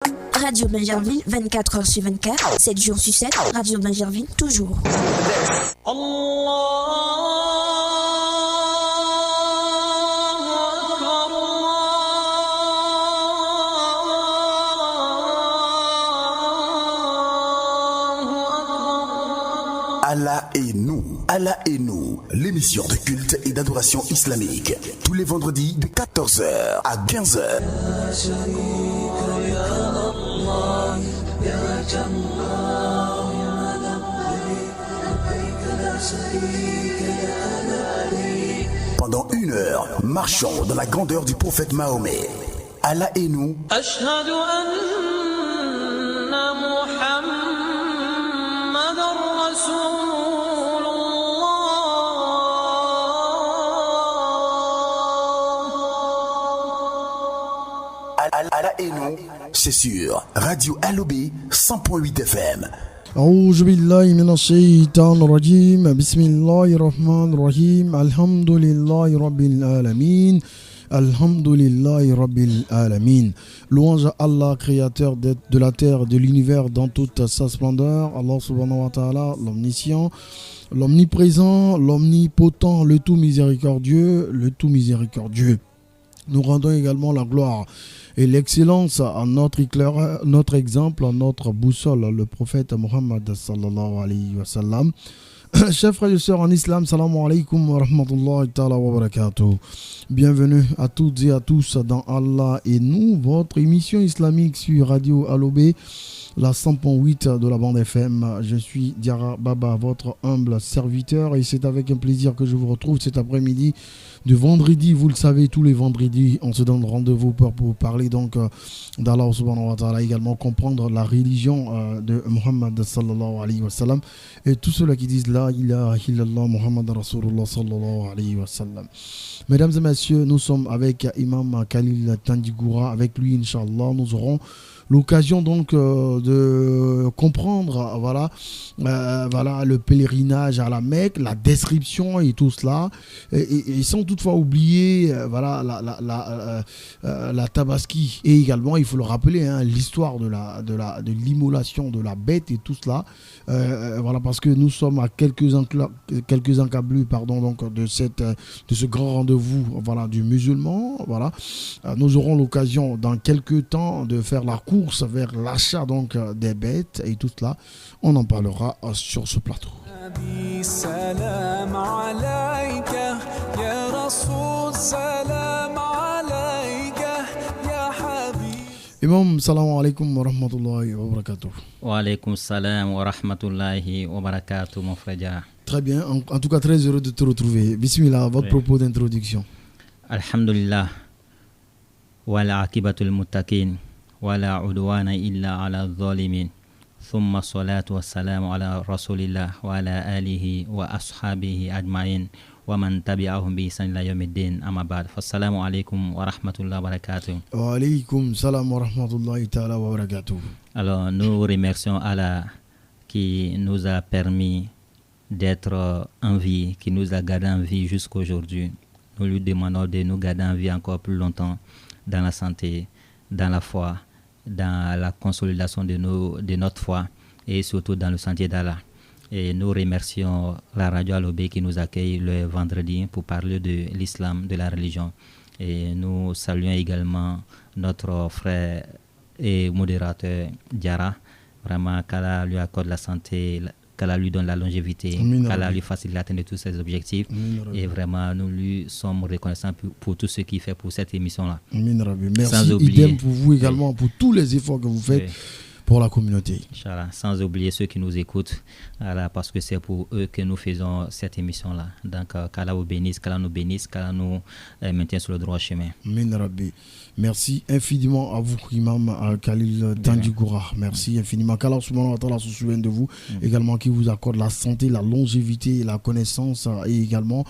Radio Benjerville, 24h/24, 7 jours sur 7, Radio Benjerville, toujours. Allah et nous, l'émission de culte et d'adoration islamique, tous les vendredis de 14h à 15h. Pendant 1 heure, marchons dans la grandeur du prophète Mahomet. Allah et nous. Allah et nous, c'est sur Radio Alobé 100.8 FM. أعوذ بالله من الشيطان الرجيم بسم الله الرحمن الرحيم الحمد لله رب العالمين الحمد لله رب العالمين. Louange à Allah, créateur de la terre, de l'univers dans toute sa splendeur. Allah subhanahu wa ta'ala, l'omniscient, l'omniprésent, l'omnipotent, le tout miséricordieux, Nous rendons également la gloire et l'excellence à notre éclaireur, notre exemple, à notre boussole, le prophète Muhammad sallallahu alayhi wa sallam. Chers frères et sœurs en islam, salam alaikum wa rahmatullahi ta'ala wa barakatuh. Bienvenue à toutes et à tous dans Allah et nous, votre émission islamique sur Radio Alobé, la 100.8 de la bande FM. Je suis Diara Baba, votre humble serviteur, et c'est avec un plaisir que je vous retrouve cet après-midi de vendredi. Vous le savez, tous les vendredis, on se donne rendez-vous pour parler donc d'Allah subhanahu wa ta'ala, également comprendre la religion de Muhammad sallallahu alayhi wa sallam, et tous ceux-là qui disent la ilaha illallah Muhammad Rasulullah sallallahu alayhi wa sallam. Mesdames et messieurs, nous sommes avec Imam Khalil Tandigoura. Avec lui, Inch'Allah, nous aurons l'occasion donc de comprendre voilà le pèlerinage à la Mecque, la description et tout cela, et sans toutefois oublier la tabaski, et également il faut le rappeler, l'histoire de l'immolation de la bête et tout cela, parce que nous sommes à quelques encablures donc de ce grand rendez-vous du musulman. Nous aurons l'occasion dans quelques temps de faire la course vers l'achat donc des bêtes et tout cela. On en parlera sur ce plateau. Imam, salam alaikum wa rahmatullahi wa barakatuh. Wa alaikum salam wa rahmatullahi wa barakatuh, mon frère. Très bien, en tout cas très heureux de te retrouver. Bismillah, votre propos d'introduction. Alhamdulillah, wa la akibatul muttaqin, wa la udwana illa ala zalimin. Thumma salatu wa salamu ala rasulillah wa ala alihi wa ashabihi ajma'in wa man tabi'ahum bi ihsan ila yawmiddin, amma ba'd. Fassalamu alaykum wa rahmatullahi wa barakatuh. Wa alaykum salam wa rahmatullahi ta'ala wa barakatuh. Alors, nous remercions Allah qui nous a permis d'être en vie, qui nous a gardé en vie jusqu'aujourd'hui. Nous lui demandons de nous garder en vie encore plus longtemps, dans la santé, dans la foi, dans la consolidation de notre foi, et surtout dans le sentier d'Allah. Et nous remercions la radio Alobé qui nous accueille le vendredi pour parler de l'islam, de la religion. Et nous saluons également notre frère et modérateur Diara. Vraiment, qu'Allah lui accorde la santé, qu'Allah lui donne la longévité, qu'Allah lui facilite l'atteinte de tous ses objectifs. Et vraiment, nous lui sommes reconnaissants pour tout ce qu'il fait pour cette émission-là. Merci, sans oublier, idem pour vous également, pour tous les efforts que vous faites pour la communauté. Inch'Allah, sans oublier ceux qui nous écoutent, parce que c'est pour eux que nous faisons cette émission-là. Donc, qu'Allah vous bénisse, qu'Allah nous bénisse, qu'Allah nous maintienne sur le droit chemin. Amin Rabbi. Merci infiniment à vous, Imam Khalil Tandigoura. Merci infiniment. Qu'Allah subhanahu wa ta'ala se souvienne de vous, également qui vous accorde la santé, la longévité, la connaissance, et également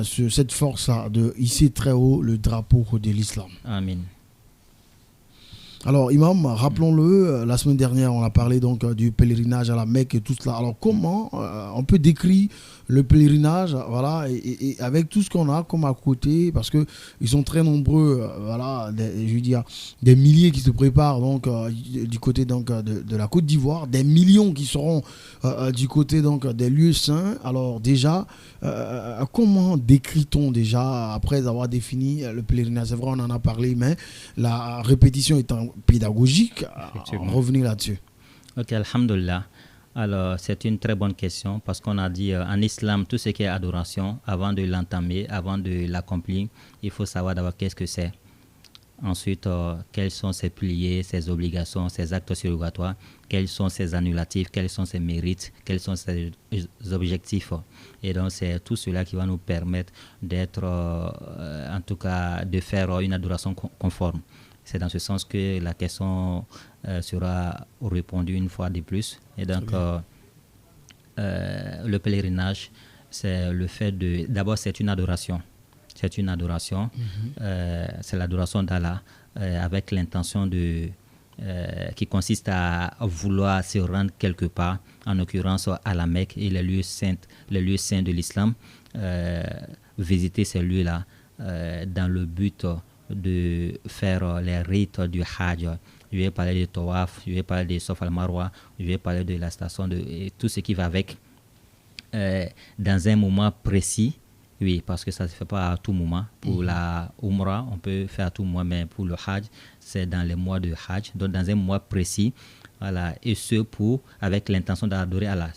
cette force de hisser très haut le drapeau de l'islam. Amin. Alors, Imam, rappelons-le, la semaine dernière, on a parlé donc du pèlerinage à la Mecque et tout cela. Alors, comment on peut décrire le pèlerinage, voilà, et avec tout ce qu'on a comme à côté, parce que ils sont très nombreux, voilà, je veux dire, des milliers qui se préparent donc du côté donc de la Côte d'Ivoire, des millions qui seront du côté donc des lieux saints. Alors déjà, comment décrit-on déjà après avoir défini le pèlerinage? C'est vrai, on en a parlé, mais la répétition étant pédagogique, revenir là-dessus. Ok, alhamdulillah. Alors, c'est une très bonne question parce qu'on a dit en islam, tout ce qui est adoration, avant de l'entamer, avant de l'accomplir, il faut savoir d'abord qu'est-ce que c'est. Ensuite, quels sont ses piliers, ses obligations, ses actes surrogatoires, quels sont ses annulatifs, quels sont ses mérites, quels sont ses objectifs. Et donc, c'est tout cela qui va nous permettre d'être, en tout cas, de faire une adoration conforme. C'est dans ce sens que la question sera répondue une fois de plus. Et donc, le pèlerinage, c'est le fait de... D'abord, c'est une adoration. C'est une adoration. C'est l'adoration d'Allah avec l'intention de... qui consiste à vouloir se rendre quelque part, en l'occurrence à la Mecque et les lieux saints de l'islam, visiter ces lieux-là dans le but de faire les rites du Hajj. Je vais parler de Tawaf, je vais parler de Safa al-Marwa, je vais parler de la station et tout ce qui va avec dans un moment précis. Oui, parce que ça ne se fait pas à tout moment. Pour la Umrah, on peut faire à tout moment, mais pour le Hajj, c'est dans les mois de Hajj, donc dans un mois précis, voilà, et ce avec l'intention d'adorer Allah.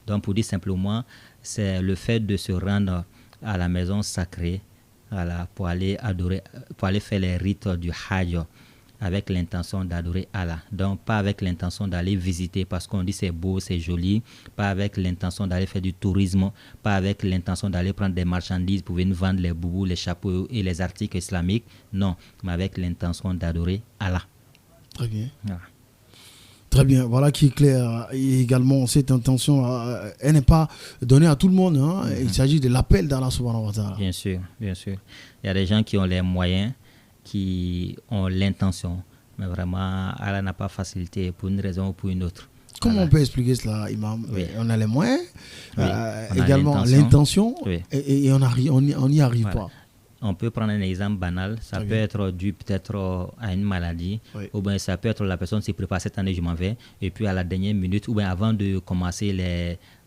Donc pour dire simplement, c'est le fait de se rendre à la maison sacrée, voilà, pour aller faire les rites du Hajj avec l'intention d'adorer Allah. Donc pas avec l'intention d'aller visiter parce qu'on dit c'est beau, c'est joli, pas avec l'intention d'aller faire du tourisme, pas avec l'intention d'aller prendre des marchandises pour venir vendre les boubous, les chapeaux et les articles islamiques, non, mais avec l'intention d'adorer Allah. Très bien. Voilà. Très bien, voilà qui est clair. Et également, cette intention, elle n'est pas donnée à tout le monde. Hein. Il s'agit de l'appel d'Allah subhanahu wa ta'ala. Bien sûr, bien sûr. Il y a des gens qui ont les moyens, qui ont l'intention, mais vraiment, Allah n'a pas facilité pour une raison ou pour une autre. Comment voilà. On peut expliquer cela, Imam? Oui. On a les moyens, oui. également l'intention, oui. et on n'y arrive voilà. pas. On peut prendre un exemple banal, ça peut être dû peut-être à une maladie, ou bien ça peut être la personne s'y prépare cette année, je m'en vais, et puis à la dernière minute, ou bien avant de commencer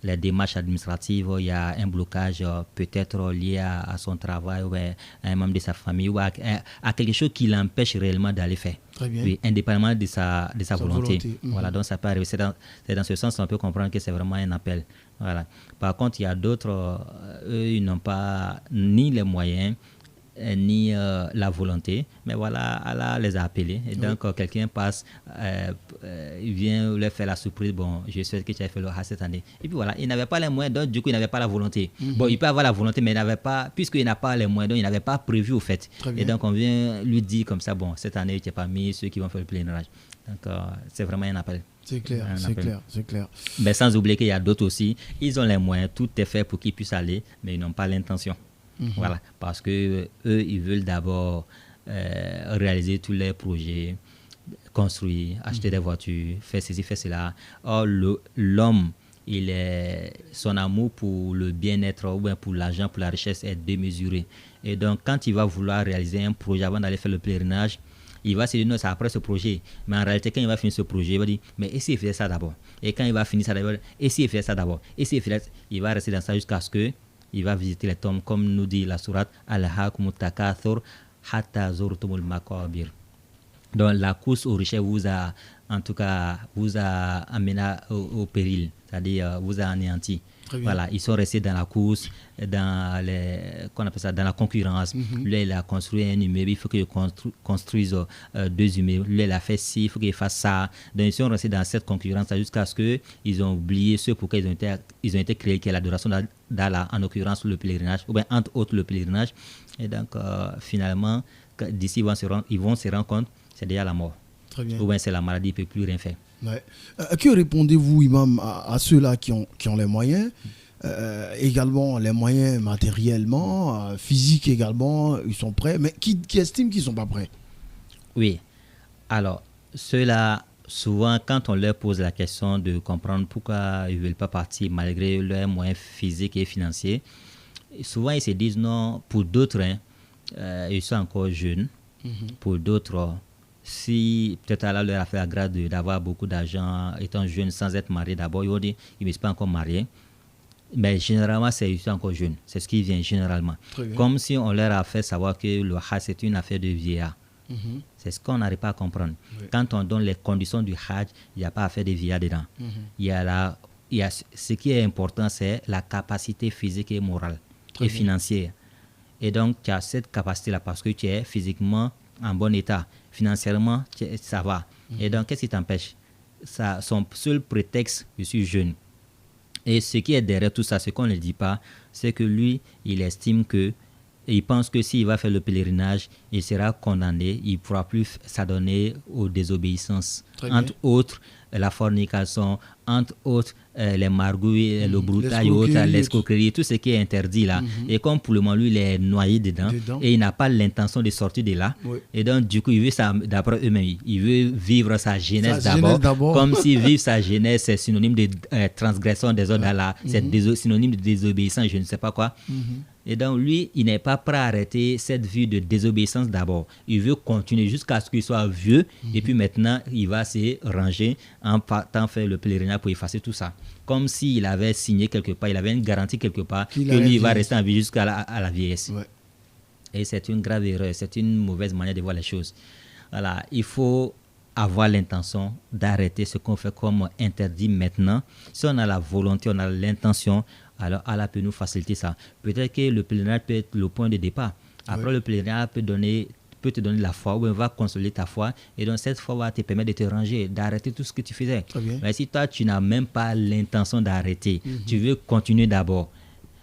les démarches administratives, il y a un blocage peut-être lié à son travail, ou bien à un membre de sa famille, ou à quelque chose qui l'empêche réellement d'aller faire. Très bien. Oui, indépendamment de sa volonté. Voilà, donc ça peut arriver. C'est dans ce sens qu'on peut comprendre que c'est vraiment un appel. Voilà. Par contre, il y a d'autres, eux, ils n'ont pas ni les moyens, ni la volonté, mais voilà, Allah les a appelés. Et donc, quelqu'un passe, il vient leur faire la surprise. Bon, je souhaite que tu aies fait le Hajj cette année. Et puis voilà, il n'avait pas les moyens, donc du coup, il n'avait pas la volonté. Bon, il peut avoir la volonté, mais il n'avait pas, puisqu'il n'a pas les moyens, donc il n'avait pas prévu au fait. Et donc, on vient lui dire comme ça, bon, cette année, tu n'es pas mis ceux qui vont faire le pèlerinage. Donc, c'est vraiment un appel. C'est clair, c'est clair. Mais sans oublier qu'il y a d'autres aussi, ils ont les moyens, tout est fait pour qu'ils puissent aller, mais ils n'ont pas l'intention. Voilà, parce que eux, ils veulent d'abord réaliser tous les projets, construire, acheter des voitures, faire ceci, faire cela. Or, l'homme, son amour pour le bien-être ou bien pour l'argent, pour la richesse est démesuré. Et donc, quand il va vouloir réaliser un projet avant d'aller faire le pèlerinage, il va se dire non, c'est après ce projet. Mais en réalité, quand il va finir ce projet, il va dire mais et s'il faisait ça d'abord? Et quand il va finir ça d'abord, et s'il faisait ça d'abord? Et s'il faisait ça, il va rester dans ça jusqu'à ce que il va visiter les tombes, comme nous dit la sourate Al-Hakumut Takathur Hatta Zurtumul Maqabir. Donc la course aux richesses vous a amené au péril, c'est-à-dire vous a anéanti. Voilà, ils sont restés dans la course, dans la concurrence. Lui, il a construit un immeuble, il faut qu'il construise 2 immeubles. Lui, il a fait ci, il faut qu'il fasse ça. Donc, ils sont restés dans cette concurrence jusqu'à ce qu'ils ont oublié ce pourquoi ils ont été créés, qui est l'adoration d'Allah, en l'occurrence le pèlerinage, ou bien entre autres le pèlerinage. Et donc, finalement, d'ici, ils vont se rendre compte, c'est déjà la mort. Très bien. Ou bien c'est la maladie, il ne peut plus rien faire. Ouais. Que répondez-vous, Imam, à ceux-là qui ont les moyens, également les moyens matériellement, physiques également, ils sont prêts, mais qui estiment qu'ils ne sont pas prêts? Oui. Alors, ceux-là, souvent, quand on leur pose la question de comprendre pourquoi ils ne veulent pas partir malgré leurs moyens physiques et financiers, souvent ils se disent non, pour d'autres, ils sont encore jeunes. Pour d'autres, si peut-être Allah leur a fait la grâce d'avoir beaucoup d'argent, étant jeunes sans être mariés d'abord, ils vont dire qu'ils ne sont pas encore mariés. Mais généralement, ils sont encore jeunes. C'est ce qui vient généralement. Comme si on leur a fait savoir que le Hajj, c'est une affaire de vieillard. C'est ce qu'on n'arrive pas à comprendre. Quand on donne les conditions du Hajj, il n'y a pas à faire de vieillard dedans. Ce qui est important, c'est la capacité physique et morale et financière. Et donc, tu as cette capacité-là parce que tu es physiquement en bon état. Financièrement, ça va. Et donc, qu'est-ce qui t'empêche? Son seul prétexte, je suis jeune. Et ce qui est derrière tout ça, ce qu'on ne dit pas, c'est que lui, il estime que, il pense que s'il va faire le pèlerinage, il sera condamné, il ne pourra plus s'adonner aux désobéissances. Entre autres, la fornication, entre autres, les margouilles, le broutage, l'escroquerie, tout ce qui est interdit là. Et comme pour le moment, lui, il est noyé dedans. Et il n'a pas l'intention de sortir de là. Et donc, du coup, il veut ça, d'après eux-mêmes, il veut vivre sa jeunesse d'abord. Comme si vivre sa jeunesse, c'est synonyme de transgression des ordres d'Allah, c'est synonyme de désobéissance, je ne sais pas quoi. Et donc, lui, il n'est pas prêt à arrêter cette vie de désobéissance d'abord. Il veut continuer jusqu'à ce qu'il soit vieux. Et puis maintenant, il va se ranger en partant faire le pèlerinage pour effacer tout ça. Comme s'il avait signé quelque part, il avait une garantie quelque part que lui, il va rester en vie jusqu'à la vieillesse. Et c'est une grave erreur, c'est une mauvaise manière de voir les choses. Voilà, il faut avoir l'intention d'arrêter ce qu'on fait comme interdit maintenant. Si on a la volonté, on a l'intention, alors Allah peut nous faciliter ça. Peut-être que le pèlerinage peut être le point de départ. Après, le pèlerinage peut te donner la foi, ou on va consolider ta foi, et donc cette foi va te permettre de te ranger, d'arrêter tout ce que tu faisais. Mais si toi, tu n'as même pas l'intention d'arrêter, tu veux continuer d'abord.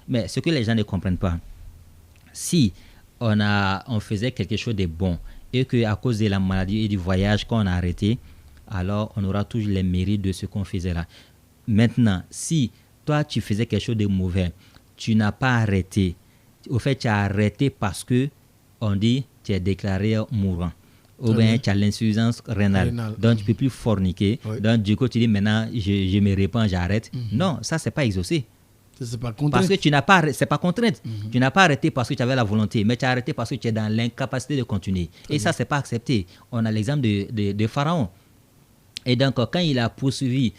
Mais ce que les gens ne comprennent pas, si on faisait quelque chose de bon, et qu'à cause de la maladie et du voyage qu'on a arrêté, alors on aura toujours les mérites de ce qu'on faisait là. Maintenant, si toi, tu faisais quelque chose de mauvais, tu n'as pas arrêté. Au fait, tu as arrêté parce que on dit tu es déclaré mourant. Ou bien tu as l'insuffisance rénale. Donc, tu ne peux plus forniquer. Donc, du coup, tu dis maintenant, je me répands, j'arrête. Non, ça, ce n'est pas exaucé. C'est pas contrainte. Parce que tu n'as pas, c'est pas contrainte. Tu n'as pas arrêté parce que tu avais la volonté, mais tu as arrêté parce que tu es dans l'incapacité de continuer. Et ça, c'est pas accepté. On a l'exemple de Pharaon. Et donc, quand il a poursuivi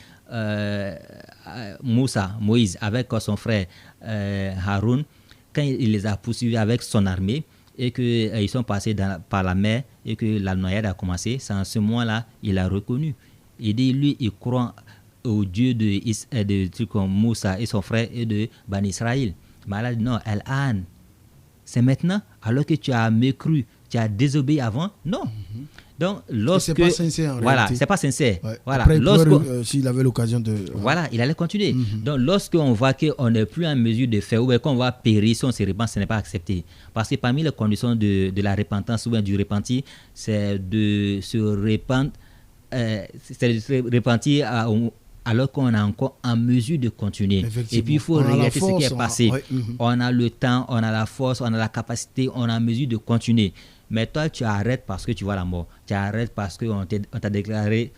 Moïse avec son frère Haroun, quand il les a poursuivis avec son armée et qu'ils sont passés par la mer et que la noyade a commencé, c'est en ce moment-là il a reconnu. Il dit, lui, il croit au Dieu de Moussa et son frère et de Bani Israël. Mais Allah dit non, Al-An, c'est maintenant, alors que tu as mécru, tu as désobéi avant. Non. Donc, lorsque. C'est pas sincère. Voilà, c'est pas sincère. Voilà. Après, s'il avait l'occasion de. Voilà, il allait continuer. Donc, lorsqu'on voit qu'on n'est plus en mesure de faire, ou bien qu'on va périr si on se repent, ce n'est pas accepté. Parce que parmi les conditions de la repentance ou bien du repenti, c'est de se repentir, alors qu'on est encore en mesure de continuer. Et puis, il faut regarder ce qui est passé. On a le temps, on a la force, on a la capacité, on est en mesure de continuer. Mais toi, tu arrêtes parce que tu vois la mort. Tu arrêtes parce qu'on t'a déclaré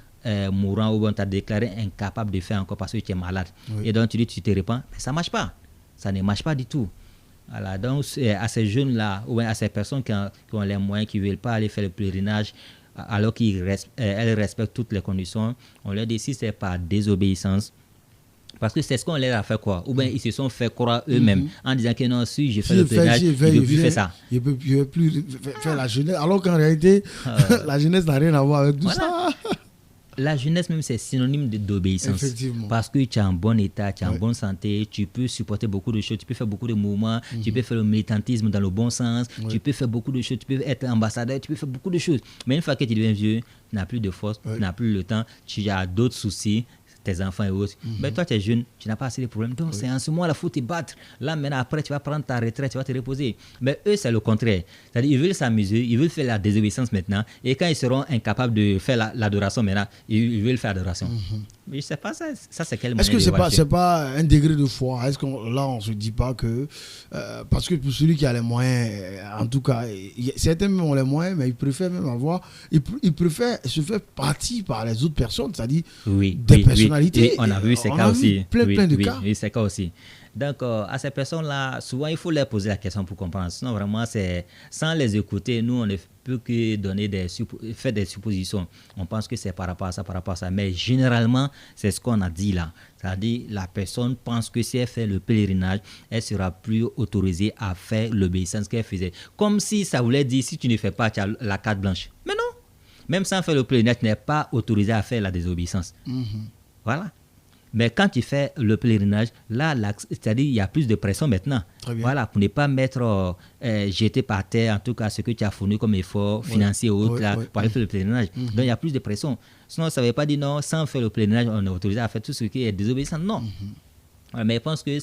mourant ou on t'a déclaré incapable de faire encore parce que tu es malade. Et donc, tu dis, tu te repens. Mais ça ne marche pas. Ça ne marche pas du tout. Voilà, donc, à ces jeunes-là, ou à ces personnes qui ont les moyens, qui ne veulent pas aller faire le pèlerinage, alors qu'elles respectent toutes les conditions, on leur dit si c'est par désobéissance, parce que c'est ce qu'on leur a fait croire, ou bien ils se sont fait croire eux-mêmes en disant que non, si je fais le pèlerinage, je ne peux plus faire ça. Je ne peux plus faire la jeunesse, alors qu'en réalité, la jeunesse n'a rien à voir avec tout ça. La jeunesse même, c'est synonyme d'obéissance. Parce que tu es en bon état, tu es en bonne santé, tu peux supporter beaucoup de choses, tu peux faire beaucoup de mouvements, tu peux faire le militantisme dans le bon sens, tu peux faire beaucoup de choses, tu peux être ambassadeur, tu peux faire beaucoup de choses. Mais une fois que tu deviens vieux, tu n'as plus de force, tu n'as plus le temps, tu as d'autres soucis, tes enfants et autres. Mais toi, tu es jeune, tu n'as pas assez de problèmes. Donc, c'est en ce moment-là, il faut te battre. Là, maintenant, après, tu vas prendre ta retraite, tu vas te reposer. Mais eux, c'est le contraire. C'est-à-dire, ils veulent s'amuser, ils veulent faire la désobéissance maintenant. Et quand ils seront incapables de faire l'adoration maintenant, ils veulent faire l'adoration. Mais je sais pas, ça c'est quel Est-ce moyen que de c'est pas un degré de foi? Est-ce qu'on là on se dit pas que parce que pour celui qui a les moyens, en tout cas, certains même ont les moyens, mais ils préfèrent même avoir, ils préfèrent se faire partie par les autres personnes, c'est-à-dire des personnalités. Oui, on a vu ces cas aussi. Plein de cas. Oui, ces cas aussi. Donc, à ces personnes-là, souvent, il faut leur poser la question pour comprendre. Sinon, vraiment, sans les écouter, nous, on ne peut que faire des suppositions. On pense que c'est par rapport à ça. Mais généralement, c'est ce qu'on a dit là. C'est-à-dire, la personne pense que si elle fait le pèlerinage, elle sera plus autorisée à faire l'obéissance qu'elle faisait. Comme si ça voulait dire, si tu ne fais pas, tu as la carte blanche. Mais non. Même sans faire le pèlerinage, tu n'es pas autorisé à faire la désobéissance. Voilà. Mais quand tu fais le pèlerinage, là, c'est-à-dire il y a plus de pression maintenant. Voilà, pour ne pas mettre jeté par terre, en tout cas, ce que tu as fourni comme effort financier ou autre, pour aller faire le pèlerinage. Donc, il y a plus de pression. Sinon, ça ne veut pas dire non, sans faire le pèlerinage, on est autorisé à faire tout ce qui est désobéissant. Non. Mais je pense que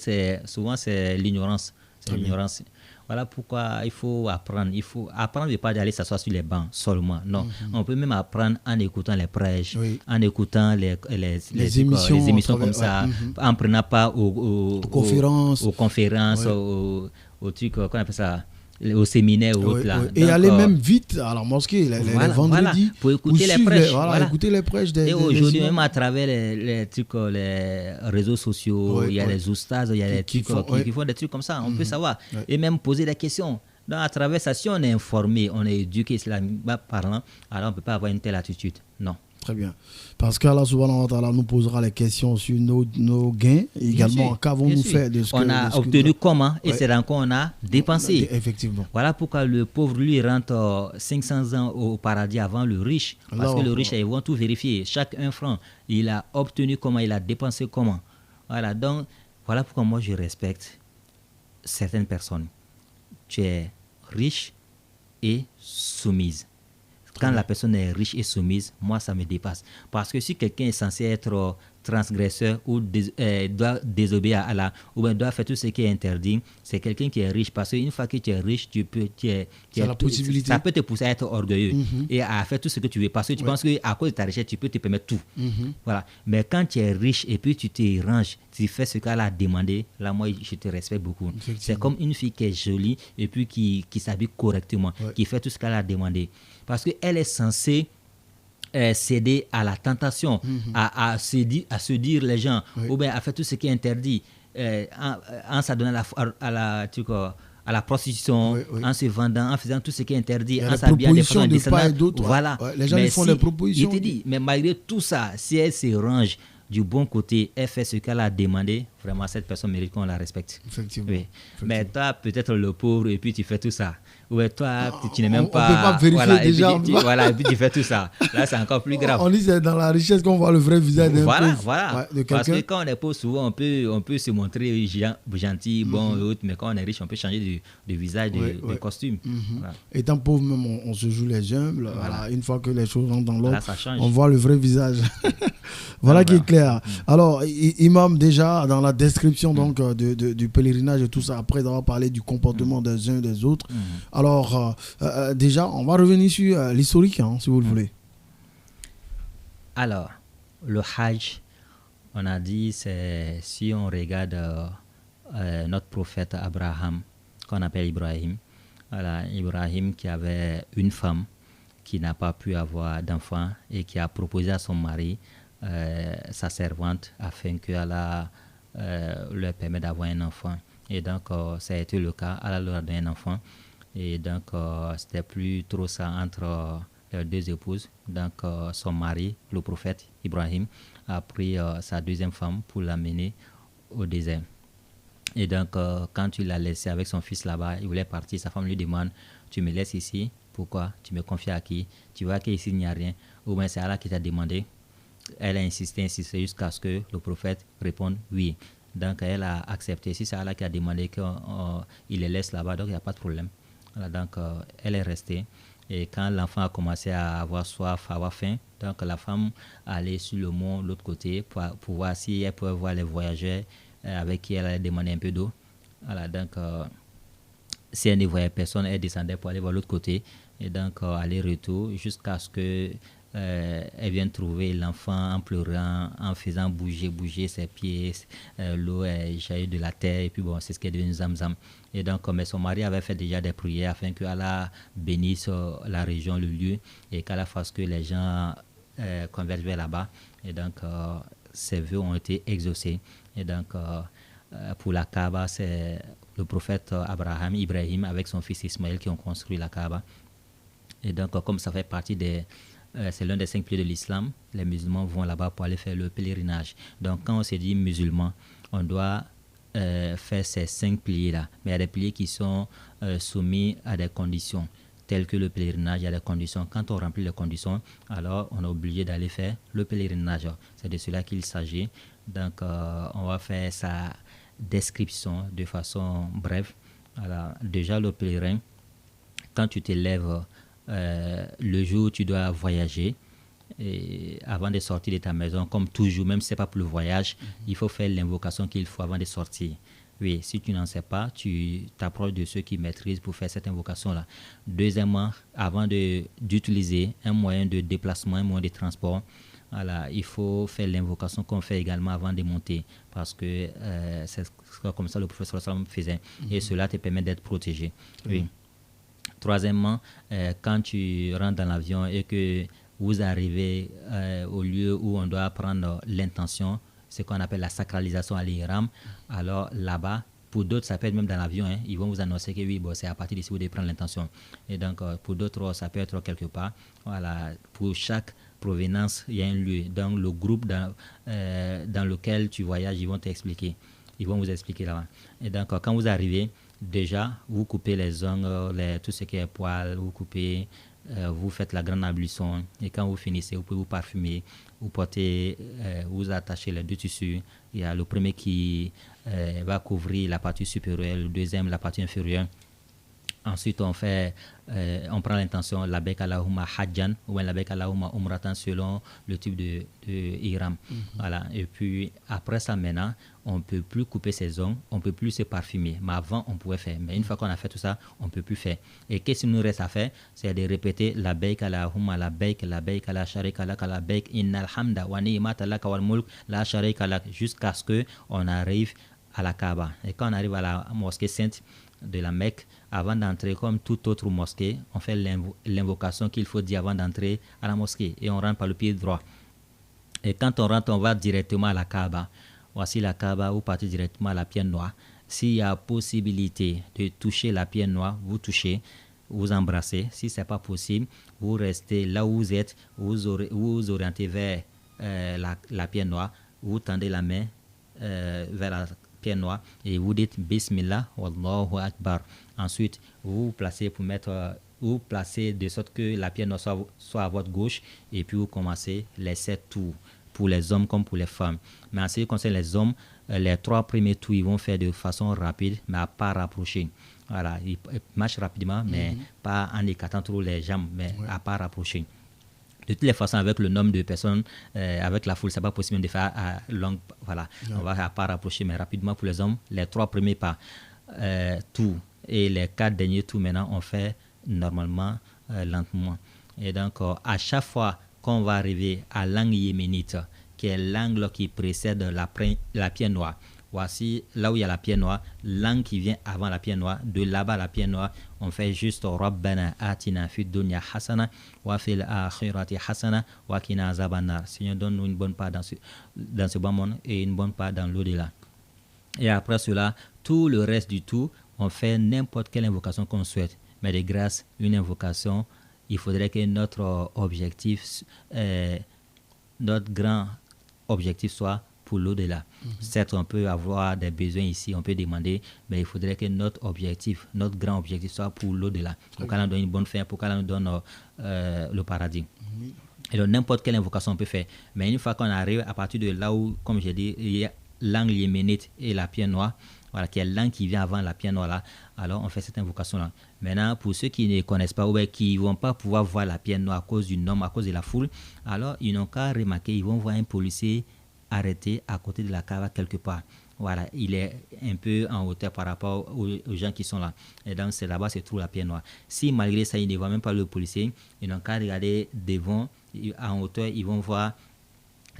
souvent, c'est l'ignorance. C'est l'ignorance. Voilà pourquoi il faut apprendre. Il faut apprendre de pas d'aller s'asseoir sur les bancs seulement. Non, on peut même apprendre en écoutant les prêches, en écoutant les émissions comme ça, en prenant part aux conférences, aux trucs, qu'on appelle ça, au séminaire ou autre là. Et aller même vite à la mosquée les vendredis pour écouter les prêches. Écouter les prêches et aujourd'hui même à travers les trucs, les réseaux sociaux, il y a les oustas, il y a les trucs qui font des trucs comme ça, on peut savoir et même poser des questions. Donc à travers ça, si on est informé, on est éduqué islamiquement parlant, alors on ne peut pas avoir une telle attitude. Non. Très bien. Parce qu'Allah subhanahu wa ta'ala nous posera les questions sur nos gains et également qu'avons-nous fait de ce que... On a obtenu comment et c'est dans quoi on a dépensé. Effectivement. Voilà pourquoi le pauvre, lui, rentre 500 ans au paradis avant le riche. Parce que le riche, ils vont tout vérifier. Chaque 1 franc, il a obtenu comment, il a dépensé comment. Voilà, donc, voilà pourquoi moi, je respecte certaines personnes. Tu es riche et soumise. Quand la personne est riche et soumise, moi, ça me dépasse. Parce que si quelqu'un est censé être transgresseur ou doit désobéir à Allah, ou bien doit faire tout ce qui est interdit, c'est quelqu'un qui est riche. Parce qu'une fois que tu es riche, la possibilité. Ça peut te pousser à être orgueilleux et à faire tout ce que tu veux. Parce que tu penses qu'à cause de ta richesse, tu peux te permettre tout. Voilà. Mais quand tu es riche et puis tu te ranges, tu fais ce qu'elle a demandé, là, moi, je te respecte beaucoup. C'est comme une fille qui est jolie et puis qui s'habille correctement, qui fait tout ce qu'elle a demandé. Parce qu'elle est censée céder à la tentation, à se dire les gens, ou bien à faire tout ce qui est interdit, en s'adonnant à la prostitution, en se vendant, en faisant tout ce qui est interdit, en s'habillant des femmes descendantes. Voilà. Les gens font des propositions. Je te dis, mais malgré tout ça, si elle se range du bon côté, elle fait ce qu'elle a demandé, vraiment cette personne mérite qu'on la respecte. Effectivement. Oui. Mais toi, peut-être le pauvre, et puis tu fais tout ça. Ouais, toi, tu n'es même pas... On ne peut pas vérifier déjà. Et puis tu fais tout ça. Là, c'est encore plus grave. On dit que c'est dans la richesse qu'on voit le vrai visage d'un pauvre. Voilà. Parce que quand on est pauvre, souvent, on peut se montrer gentil, bon et autres, mais quand on est riche, on peut changer de visage, de costume. Voilà. Étant pauvre, même, on se joue les humbles. Voilà. Une fois que les choses rentrent dans l'ordre, on voit le vrai visage. Voilà qui est clair. Alors, Imam, déjà, dans la description donc, du pèlerinage et tout ça, après avoir parlé du comportement des uns et des autres, alors, déjà, on va revenir sur l'historique, si vous le voulez. Alors, le Hajj, on a dit, c'est si on regarde notre prophète Abraham, qu'on appelle Ibrahim. Voilà, Ibrahim qui avait une femme qui n'a pas pu avoir d'enfant et qui a proposé à son mari sa servante afin qu'Allah leur permette d'avoir un enfant. Et donc, ça a été le cas. Allah leur a donné un enfant. Et donc, c'était plus trop ça entre leurs deux épouses. Donc, son mari, le prophète Ibrahim, a pris sa deuxième femme pour l'amener au désert. Et donc, quand il l'a laissé avec son fils là-bas, il voulait partir. Sa femme lui demande, tu me laisses ici? Pourquoi? Tu me confies à qui? Tu vois qu'ici, il n'y a rien. Ou bien c'est Allah qui t'a demandé. Elle a insisté jusqu'à ce que le prophète réponde oui. Donc, elle a accepté. Si c'est Allah qui a demandé qu'il les laisse là-bas, donc il n'y a pas de problème. Voilà, donc, elle est restée. Et quand l'enfant a commencé à avoir soif, à avoir faim, donc la femme allait sur le mont, de l'autre côté, pour voir si elle pouvait voir les voyageurs avec qui elle allait demander un peu d'eau. Voilà, donc, si elle ne voyait personne, elle descendait pour aller voir l'autre côté. Et donc, aller-retour jusqu'à ce que elle vient trouver l'enfant en pleurant, en faisant bouger ses pieds, l'eau jaillit de la terre, et puis bon, c'est ce qui est devenu Zamzam. Et donc, comme son mari avait fait déjà des prières afin qu'Allah bénisse la région, le lieu, et qu'Allah fasse que les gens convergent vers là-bas. Et donc, ces vœux ont été exaucés. Et donc, pour la Kaaba, c'est le prophète Ibrahim, avec son fils Ismaël qui ont construit la Kaaba. Et donc, comme ça fait partie c'est l'un des 5 piliers de l'islam, les musulmans vont là-bas pour aller faire le pèlerinage. Donc, quand on se dit musulman, on doit faire ces 5 piliers-là. Mais il y a des piliers qui sont soumis à des conditions, telles que le pèlerinage, il y a des conditions. Quand on remplit les conditions, alors on est obligé d'aller faire le pèlerinage. C'est de cela qu'il s'agit. Donc, on va faire sa description de façon brève. Alors, déjà, le pèlerin, quand tu te lèves le jour où tu dois voyager, et avant de sortir de ta maison, comme toujours, même si ce n'est pas pour le voyage, il faut faire l'invocation qu'il faut avant de sortir. Oui, si tu n'en sais pas, tu t'approches de ceux qui maîtrisent pour faire cette invocation-là. Deuxièmement, avant d'utiliser un moyen de déplacement, un moyen de transport, voilà, il faut faire l'invocation qu'on fait également avant de monter, parce que c'est comme ça le professeur sallam faisait, et cela te permet d'être protégé. Oui. Troisièmement, quand tu rentres dans l'avion et que vous arrivez au lieu où on doit prendre l'intention, ce qu'on appelle la sacralisation à l'ihram, alors là-bas, pour d'autres, ça peut être même dans l'avion, ils vont vous annoncer que oui, bon, c'est à partir d'ici vous devez prendre l'intention. Et donc, pour d'autres, ça peut être quelque part. Voilà, pour chaque provenance, il y a un lieu. Dans le groupe dans lequel tu voyages, ils vont t'expliquer. Ils vont vous expliquer là-bas. Et donc, quand vous arrivez, déjà, vous coupez les ongles, tout ce qui est poils, vous coupez, vous faites la grande ablution. Et quand vous finissez, vous pouvez vous parfumer, vous portez, vous attachez les 2 tissus. Il y a le premier qui va couvrir la partie supérieure, le deuxième la partie inférieure. Ensuite, on prend l'intention labbaik Allahumma hajjan ou labbaik Allahumma umratan selon le type de ihram. Voilà. Et puis, après ça, maintenant, on ne peut plus couper ses ongles, on ne peut plus se parfumer. Mais avant, on pouvait faire. Mais une fois qu'on a fait tout ça, on ne peut plus faire. Et qu'est-ce qu'il nous reste à faire? C'est de répéter labbaik Allahumma labbaik la sharika lak labbaik innal hamda wa ni'mata lak wal mulk la sharika lak, jusqu'à ce qu'on arrive à la Kaaba. Et quand on arrive à la mosquée sainte de la Mecque, avant d'entrer, comme toute autre mosquée, on fait l'invocation qu'il faut dire avant d'entrer à la mosquée, et on rentre par le pied droit. Et quand on rentre, on va directement à la Kaaba. Voici la Kaaba, vous partez directement à la pierre noire. S'il y a possibilité de toucher la pierre noire, vous touchez, vous embrassez. Si ce n'est pas possible, vous restez là où vous êtes, vous orientez vers la pierre noire, vous tendez la main vers la pierre noire et vous dites Bismillah Wallahu Akbar. Ensuite, vous placez vous placez de sorte que la pierre noire soit à votre gauche, et puis vous commencez les 7 tours pour les hommes comme pour les femmes. Mais en ce qui concerne les hommes, les 3 premiers tours ils vont faire de façon rapide, mais à pas rapprocher. Voilà, ils marchent rapidement, mais pas en écartant trop les jambes, mais à pas rapprocher. De toutes les façons, avec le nombre de personnes, avec la foule, ce n'est pas possible de faire à longue. Voilà, on va à pas rapprocher, mais rapidement pour les hommes, les 3 premiers pas, tout, et les 4 derniers tours maintenant, on fait normalement lentement. Et donc, à chaque fois qu'on va arriver à l'angle yéménite, qui est l'angle qui précède la pierre noire, voici là où il y a la pierre noire, l'angle qui vient avant la pierre noire, de là-bas la pierre noire, on fait juste Rabbana atina fid dunya hasana wa fil akhirati hasana wa qina azabannar. Seigneur, donne-nous une bonne part dans ce bas monde et une bonne part dans l'au-delà. Et après cela, tout le reste du tout, on fait n'importe quelle invocation qu'on souhaite. Mais de grâce, une invocation, il faudrait que notre objectif, notre grand objectif soit pour l'au-delà. Certes, on peut avoir des besoins ici, on peut demander, mais il faudrait que notre objectif, notre grand objectif soit pour l'au-delà. Pour qu'elle nous donne une bonne fin, pour qu'elle nous donne le paradis. Et donc, n'importe quelle invocation on peut faire. Mais une fois qu'on arrive à partir de là où, comme j'ai dit, il y a l'angle yéménite et la pierre noire, voilà, qui est l'angle qui vient avant la pierre noire là, alors on fait cette invocation-là. Maintenant, pour ceux qui ne connaissent pas ou qui ne vont pas pouvoir voir la pierre noire à cause du nom, à cause de la foule, alors ils n'ont qu'à remarquer, ils vont voir un policier arrêter à côté de la Kaaba quelque part. Voilà, il est un peu en hauteur par rapport aux gens qui sont là. Et donc, c'est là-bas se trouve la pierre noire. Si malgré ça, ils ne voient même pas le policier, ils n'ont qu'à regarder devant, en hauteur, ils vont voir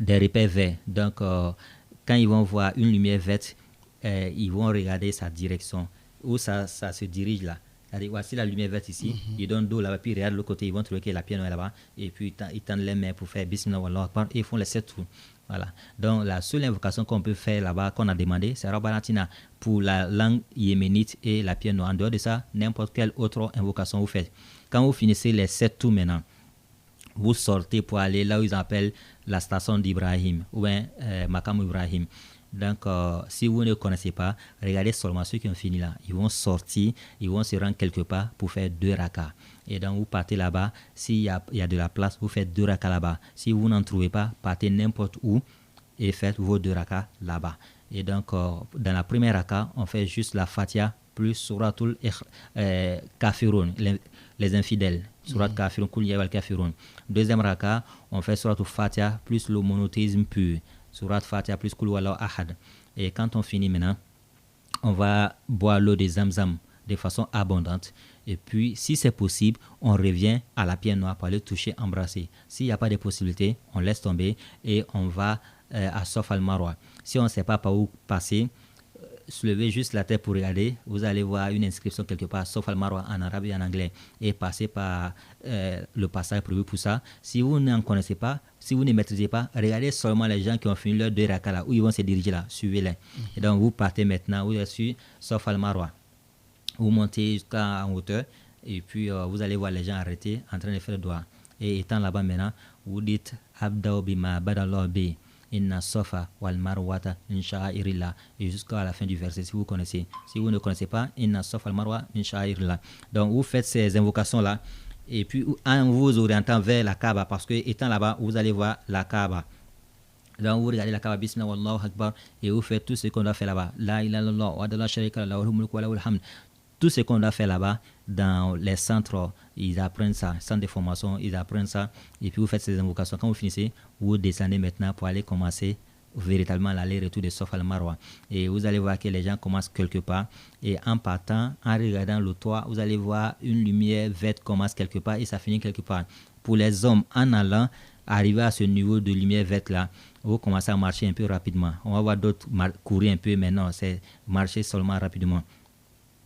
des repères verts. Donc, quand ils vont voir une lumière verte, ils vont regarder sa direction, où ça se dirige là. C'est-à-dire, voici la lumière verte ici, ils donnent dos là-bas, puis ils regardent de l'autre côté, ils vont trouver que la pierre noire est là-bas, et puis ils tendent les mains pour faire Bismillah Wallahu Akbar, et ils font les 7 tours. Voilà. Donc, la seule invocation qu'on peut faire là-bas, qu'on a demandé, c'est Rabbanatina pour la langue yéménite et la pierre noire. En dehors de ça, n'importe quelle autre invocation vous faites. Quand vous finissez les 7 tours maintenant, vous sortez pour aller là où ils appellent la station d'Ibrahim, ou bien Makam Ibrahim. Donc, si vous ne connaissez pas, regardez seulement ceux qui ont fini là. Ils vont sortir, ils vont se rendre quelque part pour faire 2 rakas. Et donc, vous partez là-bas. S'il y a de la place, vous faites 2 rakas là-bas. Si vous n'en trouvez pas, partez n'importe où et faites vos 2 rakas là-bas. Et donc, dans la première raka, on fait juste la Fatiha plus Suratul Kafirun, les infidèles. Surat Kafirun, Kul Ya wal Kafirun. Deuxième raka, on fait Suratul Fatiha plus le monothéisme pur. Surat Fatiha plus Kul Wallahu Ahad. Et quand on finit maintenant, on va boire l'eau de Zamzam de façon abondante. Et puis, si c'est possible, on revient à la pierre noire pour aller toucher, embrasser. S'il n'y a pas de possibilité, on laisse tomber et on va à Safa al-Marwa. Si on ne sait pas par où passer, soulevez juste la tête pour regarder. Vous allez voir une inscription quelque part, Safa al-Marwa en arabe et en anglais, et passez par le passage prévu pour ça. Si vous n'en connaissez pas, si vous ne maîtrisez pas, regardez seulement les gens qui ont fini leur 2 rakas là, où ils vont se diriger là, suivez-les. Et donc, vous partez maintenant, vous êtes sur Safa al-Marwa. Vous montez jusqu'en hauteur et puis vous allez voir les gens arrêtés en train de faire le doigt. Et étant là-bas maintenant, vous dites Abdao bima badallah bi inna safa wal marwata min sha'airillah, et jusqu'à la fin du verset si vous connaissez. Si vous ne connaissez pas, inna safa wal marwa min sha'airillah. Donc vous faites ces invocations là et puis en vous orientant vers la Kaaba, parce que étant là-bas, vous allez voir la Kaaba. Donc vous regardez la Kaaba, Bismillah Wallahu Akbar, et vous faites tout ce qu'on doit faire là-bas. La ilaha illallah wa la sharika lahu lahul mulku wa lahul hamd. Tout ce qu'on doit faire là-bas, dans les centres, ils apprennent ça, centre de formation, ils apprennent ça, et puis vous faites ces invocations. Quand vous finissez, vous descendez maintenant pour aller commencer véritablement l'aller-retour de Safa al-Marwa. Et vous allez voir que les gens commencent quelque part, et en partant, en regardant le toit, vous allez voir une lumière verte commence quelque part et ça finit quelque part. Pour les hommes, en allant, arriver à ce niveau de lumière verte là, vous commencez à marcher un peu rapidement. On va voir d'autres courir un peu, mais non, c'est marcher seulement rapidement.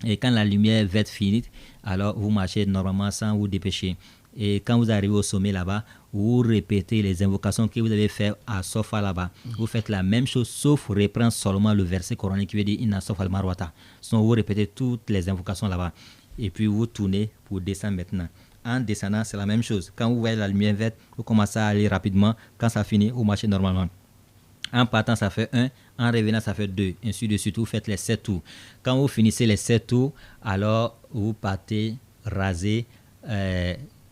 Et quand la lumière verte finit, alors vous marchez normalement sans vous dépêcher. Et quand vous arrivez au sommet là-bas, vous répétez les invocations que vous avez faites à Safa là-bas. Vous faites la même chose, sauf reprendre seulement le verset coranique qui veut dire Inna Safa al-Marwata. Sinon, vous répétez toutes les invocations là-bas. Et puis vous tournez pour descendre maintenant. En descendant, c'est la même chose. Quand vous voyez la lumière verte, vous commencez à aller rapidement. Quand ça finit, vous marchez normalement. En partant, ça fait 1. En revenant, ça fait 2. Ainsi de suite, vous faites les 7 tours. Quand vous finissez les 7 tours, alors vous partez raser,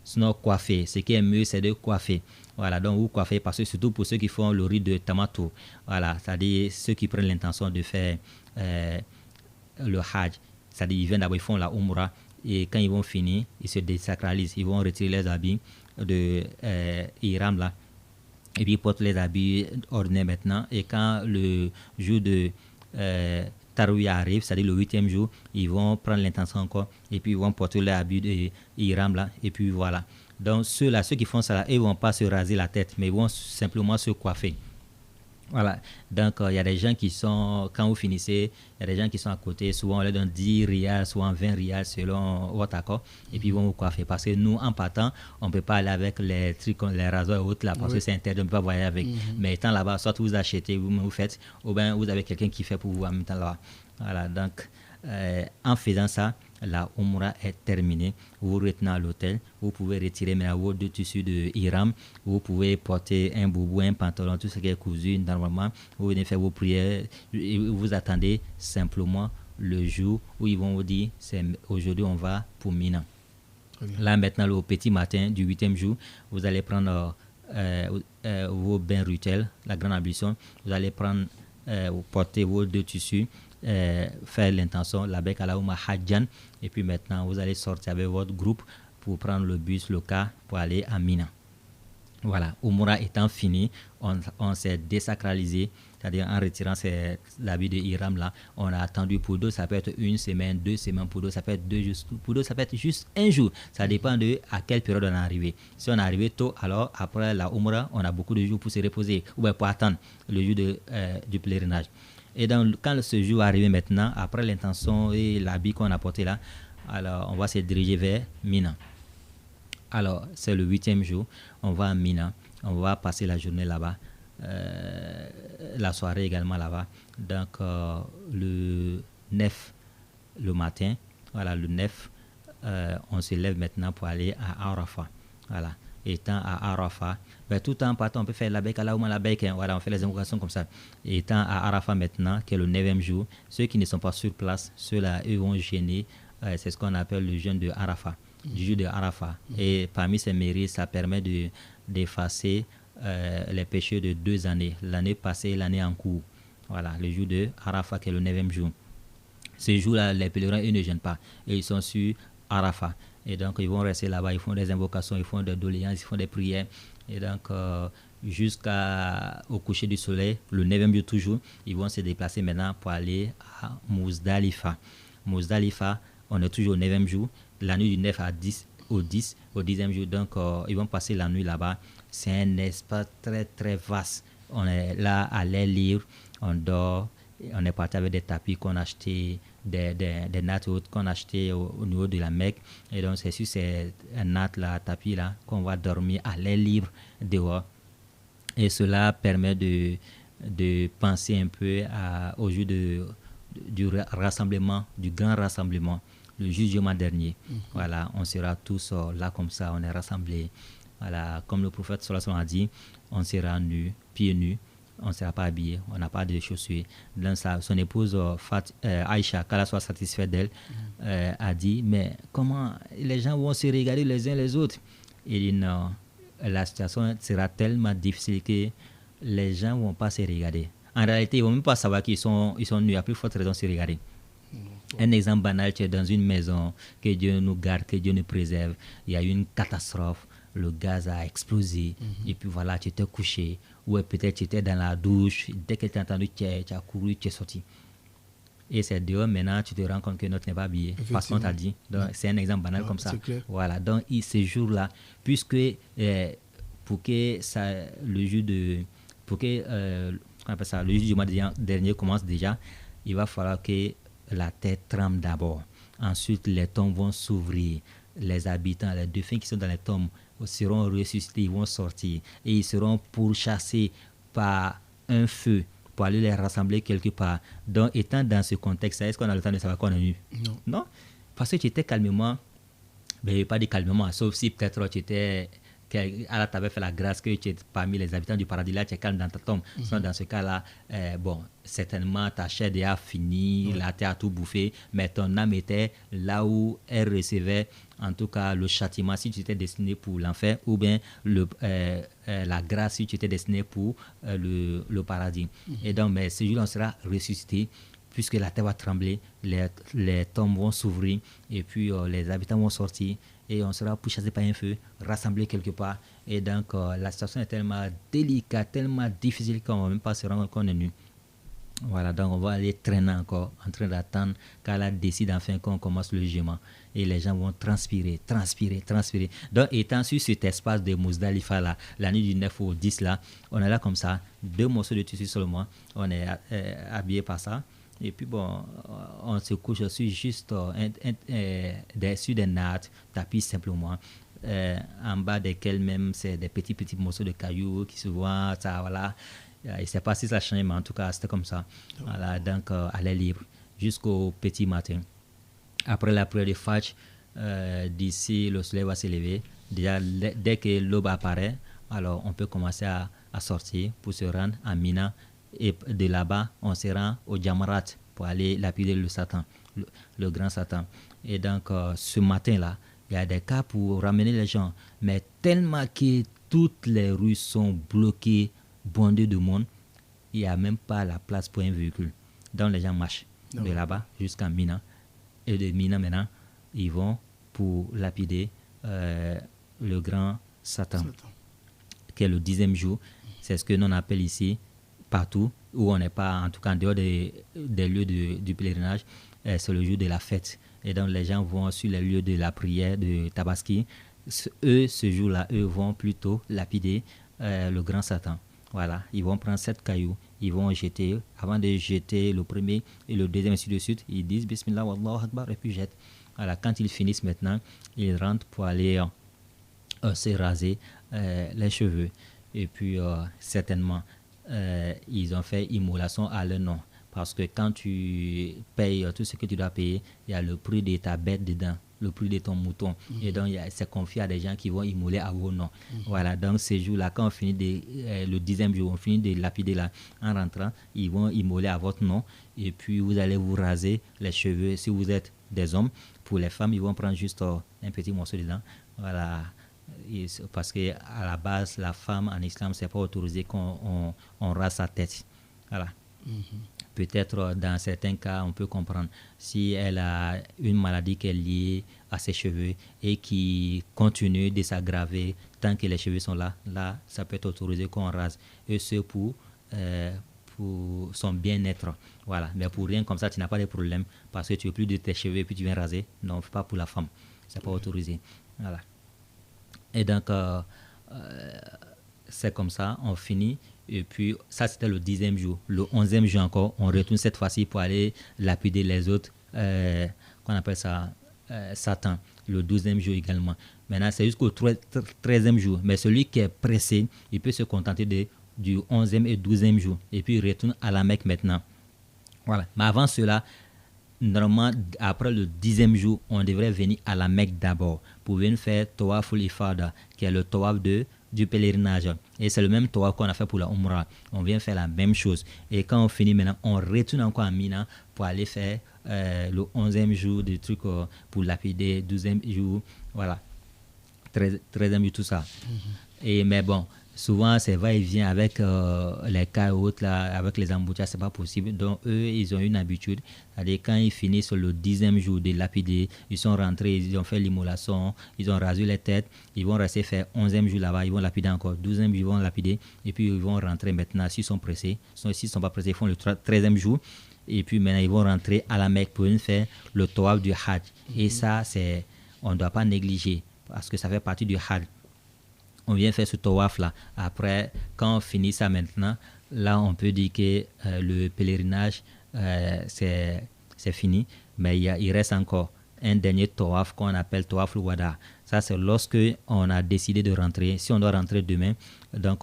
sinon coiffer. Ce qui est mieux, c'est de coiffer. Voilà, donc vous coiffez, parce que surtout pour ceux qui font le rite de Tamato. Voilà, c'est-à-dire ceux qui prennent l'intention de faire le Hajj. C'est-à-dire ils viennent d'abord, ils font la Umrah. Et quand ils vont finir, ils se désacralisent. Ils vont retirer les habits de Ihram là. Et puis ils portent les habits ordinaires maintenant. Et quand le jour de Tarwiya arrive, c'est-à-dire le 8e jour, ils vont prendre l'intention encore. Et puis ils vont porter les habits de Ihram là. Et puis voilà. Donc ceux qui font ça là, ils ne vont pas se raser la tête, mais ils vont simplement se coiffer. Voilà, donc il y a des gens qui sont, quand vous finissez, il y a des gens qui sont à côté, souvent on leur donne 10 rials, souvent 20 rials selon votre accord, et puis ils vont vous coiffer. Parce que nous, en partant, on ne peut pas aller avec les trucs, les rasoirs et autres là, parce que c'est interdit, on ne peut pas voyager avec. Mais étant là-bas, soit vous achetez, vous faites, ou bien vous avez quelqu'un qui fait pour vous en même temps là-bas. Voilà, donc en faisant ça, la Umrah est terminée. Vous retenez à l'hôtel, vous pouvez retirer vos 2 tissus de Ihram, vous pouvez porter un boubou, un pantalon, tout ce qui est cousu normalement. Vous venez faire vos prières, vous attendez simplement le jour où ils vont vous dire aujourd'hui on va pour Mina. Là maintenant, le petit matin du 8e jour, vous allez prendre vos bains rituels, la grande ablution. Vous allez prendre, porter vos 2 tissus, faire l'intention labbaik Allahumma hajjan, et puis maintenant vous allez sortir avec votre groupe pour prendre le bus, le car, pour aller à Mina. Voilà, Umrah étant fini, on s'est désacralisé, c'est-à-dire en retirant l'habit de Hiram là, on a attendu pour d'autres, ça peut être 1 semaine, 2 semaines, pour d'autres ça peut être 2 jours, pour d'autres ça peut être juste 1 jour, ça dépend de à quelle période on est arrivé. Si on est arrivé tôt, alors après la Umrah, on a beaucoup de jours pour se reposer, ou bien pour attendre le jour du pèlerinage. Et donc, quand ce jour est arrivé maintenant, après l'intention et l'habit qu'on a porté là, alors on va se diriger vers Mina. Alors, c'est le 8e jour, on va à Mina, on va passer la journée là-bas, la soirée également là-bas. Donc, le 9, le matin, voilà, le 9, on se lève maintenant pour aller à Arafat. Voilà, étant à Arafat, ben, tout en partant, on peut faire la bec, la bec, hein, voilà, on fait les invocations comme ça. Étant à Arafat maintenant, qui est le 9e jour, ceux qui ne sont pas sur place, ceux-là, eux vont jeûner, c'est ce qu'on appelle le jeûne de Arafat. Du jour de Arafat. Et parmi ces mérites, ça permet d'effacer les péchés de 2 années, l'année passée et l'année en cours. Voilà, le jour de Arafat qui est le 9e jour. Ce jour-là, les pèlerins, ils ne gênent pas. Et ils sont sur Arafat. Et donc, ils vont rester là-bas, ils font des invocations, ils font des doléances, ils font des prières. Et donc, jusqu'au coucher du soleil, le 9e jour toujours, ils vont se déplacer maintenant pour aller à Muzdalifa. Muzdalifa, on est toujours au 9e jour. La nuit du 9 au 10e jour, donc ils vont passer la nuit là-bas. C'est un espace très très vaste. On est là à l'air libre, on dort, on est parti avec des tapis qu'on a achetés, des nattes hautes qu'on a achetés au niveau de la Mecque. Et donc c'est sur ces nattes là, tapis là, qu'on va dormir à l'air libre dehors. Et cela permet de penser un peu au jour du rassemblement, du grand rassemblement. Le jugement dernier. Voilà, on sera tous là comme ça, on est rassemblés. Voilà, comme le prophète sallallahu alayhi wa sallam a dit, on sera nus, pieds nus, on ne sera pas habillé, on n'a pas de chaussures. Dans son épouse Aïcha, qu'Allah soit satisfait d'elle, a dit, mais comment les gens vont se regarder les uns les autres? Il dit non, la situation sera tellement difficile que les gens ne vont pas se regarder. En réalité, ils ne vont même pas savoir qu'ils sont nus, à plus forte raison de se regarder. Un exemple banal, tu es dans une maison, que Dieu nous garde, que Dieu nous préserve, il y a eu une catastrophe, le gaz a explosé, et puis voilà, tu t'es couché, ou peut-être tu étais dans la douche, dès que tu as entendu, tu as couru, tu es sorti. Et c'est dehors, maintenant, tu te rends compte que notre n'est pas habillé, parce qu'on t'a dit. Donc, c'est un exemple banal comme ça. Voilà, donc ce jour-là, puisque pour que le jour du mois dernier commence déjà, il va falloir que la terre tremble d'abord. Ensuite, les tombes vont s'ouvrir. Les habitants, les défunts qui sont dans les tombes seront ressuscités, ils vont sortir. Et ils seront pourchassés par un feu pour aller les rassembler quelque part. Donc, étant dans ce contexte, est-ce qu'on a le temps de savoir qu'on est nu? Non. Parce que tu étais calmement, mais pas dit calmement, sauf si peut-être tu étais... Allah t'avait fait la grâce que tu es parmi les habitants du paradis, là tu es calme dans ta tombe. Sinon, dans ce cas-là, certainement ta chair déjà fini, la terre a tout bouffé, mais ton âme était là où elle recevait en tout cas le châtiment si tu étais destiné pour l'enfer, ou bien la grâce si tu étais destiné pour le paradis. Et donc, mais ce jour-là, on sera ressuscité, puisque la terre va trembler, les tombes vont s'ouvrir, et puis les habitants vont sortir, et on sera pourchassé par un feu, rassemblé quelque part. Et donc, la situation est tellement délicate, tellement difficile qu'on ne va même pas se rendre compte qu'on est nu. Voilà, donc on va aller traîner encore, en train d'attendre qu'Allah décide enfin qu'on commence le jugement. Et les gens vont transpirer. Donc, étant sur cet espace de Muzdalifa là, la nuit du 9 au 10 là, on est là comme ça, 2 morceaux de tissu seulement, on est habillé par ça. Et puis bon, on se couche aussi juste sur des nattes, tapis simplement, en bas desquels même c'est des petits morceaux de cailloux qui se voient, ça voilà. Je ne sais pas si ça change, mais en tout cas c'était comme ça. Voilà, donc à l'air libre jusqu'au petit matin. Après la prière de Fajr, d'ici le soleil va se lever. Déjà dès que l'aube apparaît, alors on peut commencer à sortir pour se rendre à Mina. Et de là-bas, on se rend au Jamarat pour aller lapider le Satan, le grand Satan. Et donc, ce matin-là, il y a des cas pour ramener les gens, mais tellement que toutes les rues sont bloquées, bondées de monde, il n'y a même pas la place pour un véhicule. Donc, les gens marchent de là-bas jusqu'à Mina. Et de Mina, maintenant, ils vont pour lapider le grand Satan. qui est le 10e jour. C'est ce que l'on appelle ici, partout, où on n'est pas, en tout cas en dehors des lieux du pèlerinage, c'est le jour de la fête. Et donc les gens vont sur les lieux de la prière de Tabaski. Ce jour-là, eux vont plutôt lapider le grand Satan. Voilà, ils vont prendre 7 cailloux, ils vont jeter, avant de jeter le premier et le deuxième, ainsi de suite, ils disent Bismillah, Wallahu Akbar, et puis jettent. Voilà, quand ils finissent maintenant, ils rentrent pour aller se raser les cheveux. Et puis, certainement, ils ont fait immolation à leur nom. Parce que quand tu payes tout ce que tu dois payer, il y a le prix de ta bête dedans, le prix de ton mouton. Et donc, c'est confié à des gens qui vont immoler à vos noms. Voilà, donc ces jours-là, quand on finit le 10e jour, on finit de lapider là, en rentrant, ils vont immoler à votre nom. Et puis, vous allez vous raser les cheveux si vous êtes des hommes. Pour les femmes, ils vont prendre juste un petit morceau dedans. Voilà. Parce qu'à la base, la femme en islam, c'est pas autorisé qu'on rase sa tête. Voilà. Peut-être dans certains cas, on peut comprendre si elle a une maladie qui est liée à ses cheveux et qui continue de s'aggraver tant que les cheveux sont là, ça peut être autorisé qu'on rase. Et c'est pour son bien-être. Voilà. Mais pour rien comme ça, tu n'as pas de problème parce que tu veux plus de tes cheveux et puis tu viens raser. Non, pas pour la femme. C'est pas autorisé. Voilà. Et donc, c'est comme ça, on finit. Et puis, ça, c'était le 10e jour. Le 11e jour encore, on retourne cette fois-ci pour aller lapider les autres, qu'on appelle ça, Satan. Le 12e jour également. Maintenant, c'est jusqu'au 13e jour. Mais celui qui est pressé, il peut se contenter du 11e et 12e jour. Et puis, il retourne à la Mecque maintenant. Voilà. Mais avant cela, normalement, après le 10e jour, on devrait venir à la Mecque d'abord pour venir faire Tawaf ul-Ifada, qui est le Tawaf du pèlerinage. Et c'est le même Tawaf qu'on a fait pour la Umrah. On vient faire la même chose. Et quand on finit maintenant, on retourne encore à Mina pour aller faire le 11e jour du truc pour lapider, 12e jour, voilà, 13e jour, tout ça. Mais bon, souvent, c'est va-et-vient avec les cas autres, là, avec les embouteillages, c'est pas possible. Donc, eux, ils ont une habitude. C'est-à-dire, quand ils finissent le 10e jour de lapider, ils sont rentrés, ils ont fait l'immolation, ils ont rasé les têtes, ils vont rester faire 11e jour là-bas, ils vont lapider encore, 12e jour, ils vont lapider, et puis ils vont rentrer maintenant, s'ils sont pressés. S'ils ne sont pas pressés, ils font le 13e jour, et puis maintenant, ils vont rentrer à la Mecque pour faire le tawaf du Hajj. Et ça, on ne doit pas négliger, parce que ça fait partie du Hajj. On vient faire ce tawaf là. Après, quand on finit ça maintenant, là, on peut dire que le pèlerinage, c'est fini. Mais il reste encore un dernier tawaf qu'on appelle tawaf al-wada. Ça, c'est lorsque on a décidé de rentrer. Si on doit rentrer demain, donc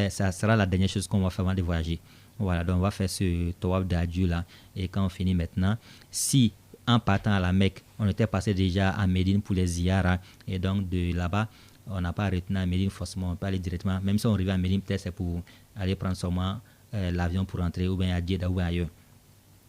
ça sera la dernière chose qu'on va faire avant de voyager. Voilà, donc on va faire ce tawaf d'adieu là. Et quand on finit maintenant, si en partant à la Mecque, on était passé déjà à Médine pour les ziyara, et donc de là-bas, on n'a pas arrêté à Médine forcément, on peut aller directement. Même si on arrive à Médine, peut-être c'est pour aller prendre seulement l'avion pour rentrer, ou bien à Jeddah ou ailleurs.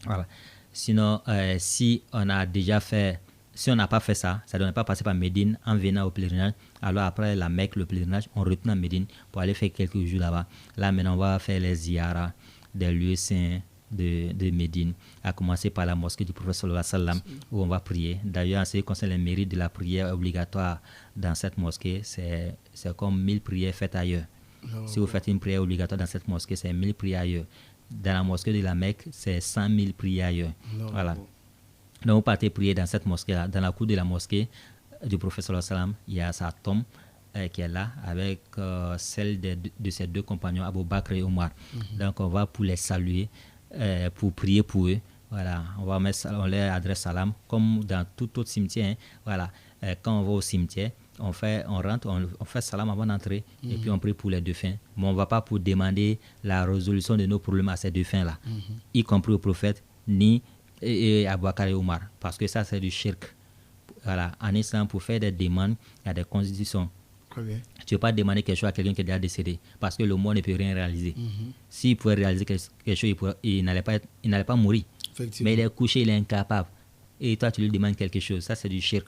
Voilà. Sinon, si on n'a pas fait ça, ça ne doit pas passer par Médine en venant au pèlerinage. Alors après la Mecque, le pèlerinage, on retourne à Médine pour aller faire quelques jours là-bas. Là maintenant, on va faire les ziyara des lieux saints de Médine, à commencer par la mosquée du prophète sallallahu alayhi wa sallam, où on va prier. D'ailleurs, en ce qui concerne les mérites de la prière obligatoire dans cette mosquée, c'est comme 1000 prières faites ailleurs. Si vous faites une prière obligatoire dans cette mosquée, c'est 1000 prières ailleurs. Dans la mosquée de la Mecque, c'est 100 000 prières ailleurs. Voilà. Donc, vous partez prier dans cette mosquée-là. Dans la cour de la mosquée du prophète sallallahu alayhi wa sallam, il y a sa tombe qui est là avec celle de ses deux compagnons, Abu Bakr et Omar. Donc, on va pour les saluer, pour prier pour eux. Voilà, on leur adresse salam comme dans tout autre cimetière. Hein. Voilà, quand on va au cimetière, on rentre, on fait salam avant d'entrer et puis on prie pour les défunts. Mais on ne va pas pour demander la résolution de nos problèmes à ces défunts-là, y compris au prophète, ni à Abu Bakr et Omar, parce que ça c'est du shirk. Voilà, en islam, pour faire des demandes, il y a des conditions. Tu ne peux pas demander quelque chose à quelqu'un qui est déjà décédé, parce que le monde ne peut rien réaliser. S'il pouvait réaliser quelque chose, il n'allait pas mourir. Mais il est couché, il est incapable. Et toi, tu lui demandes quelque chose. Ça, c'est du shirk.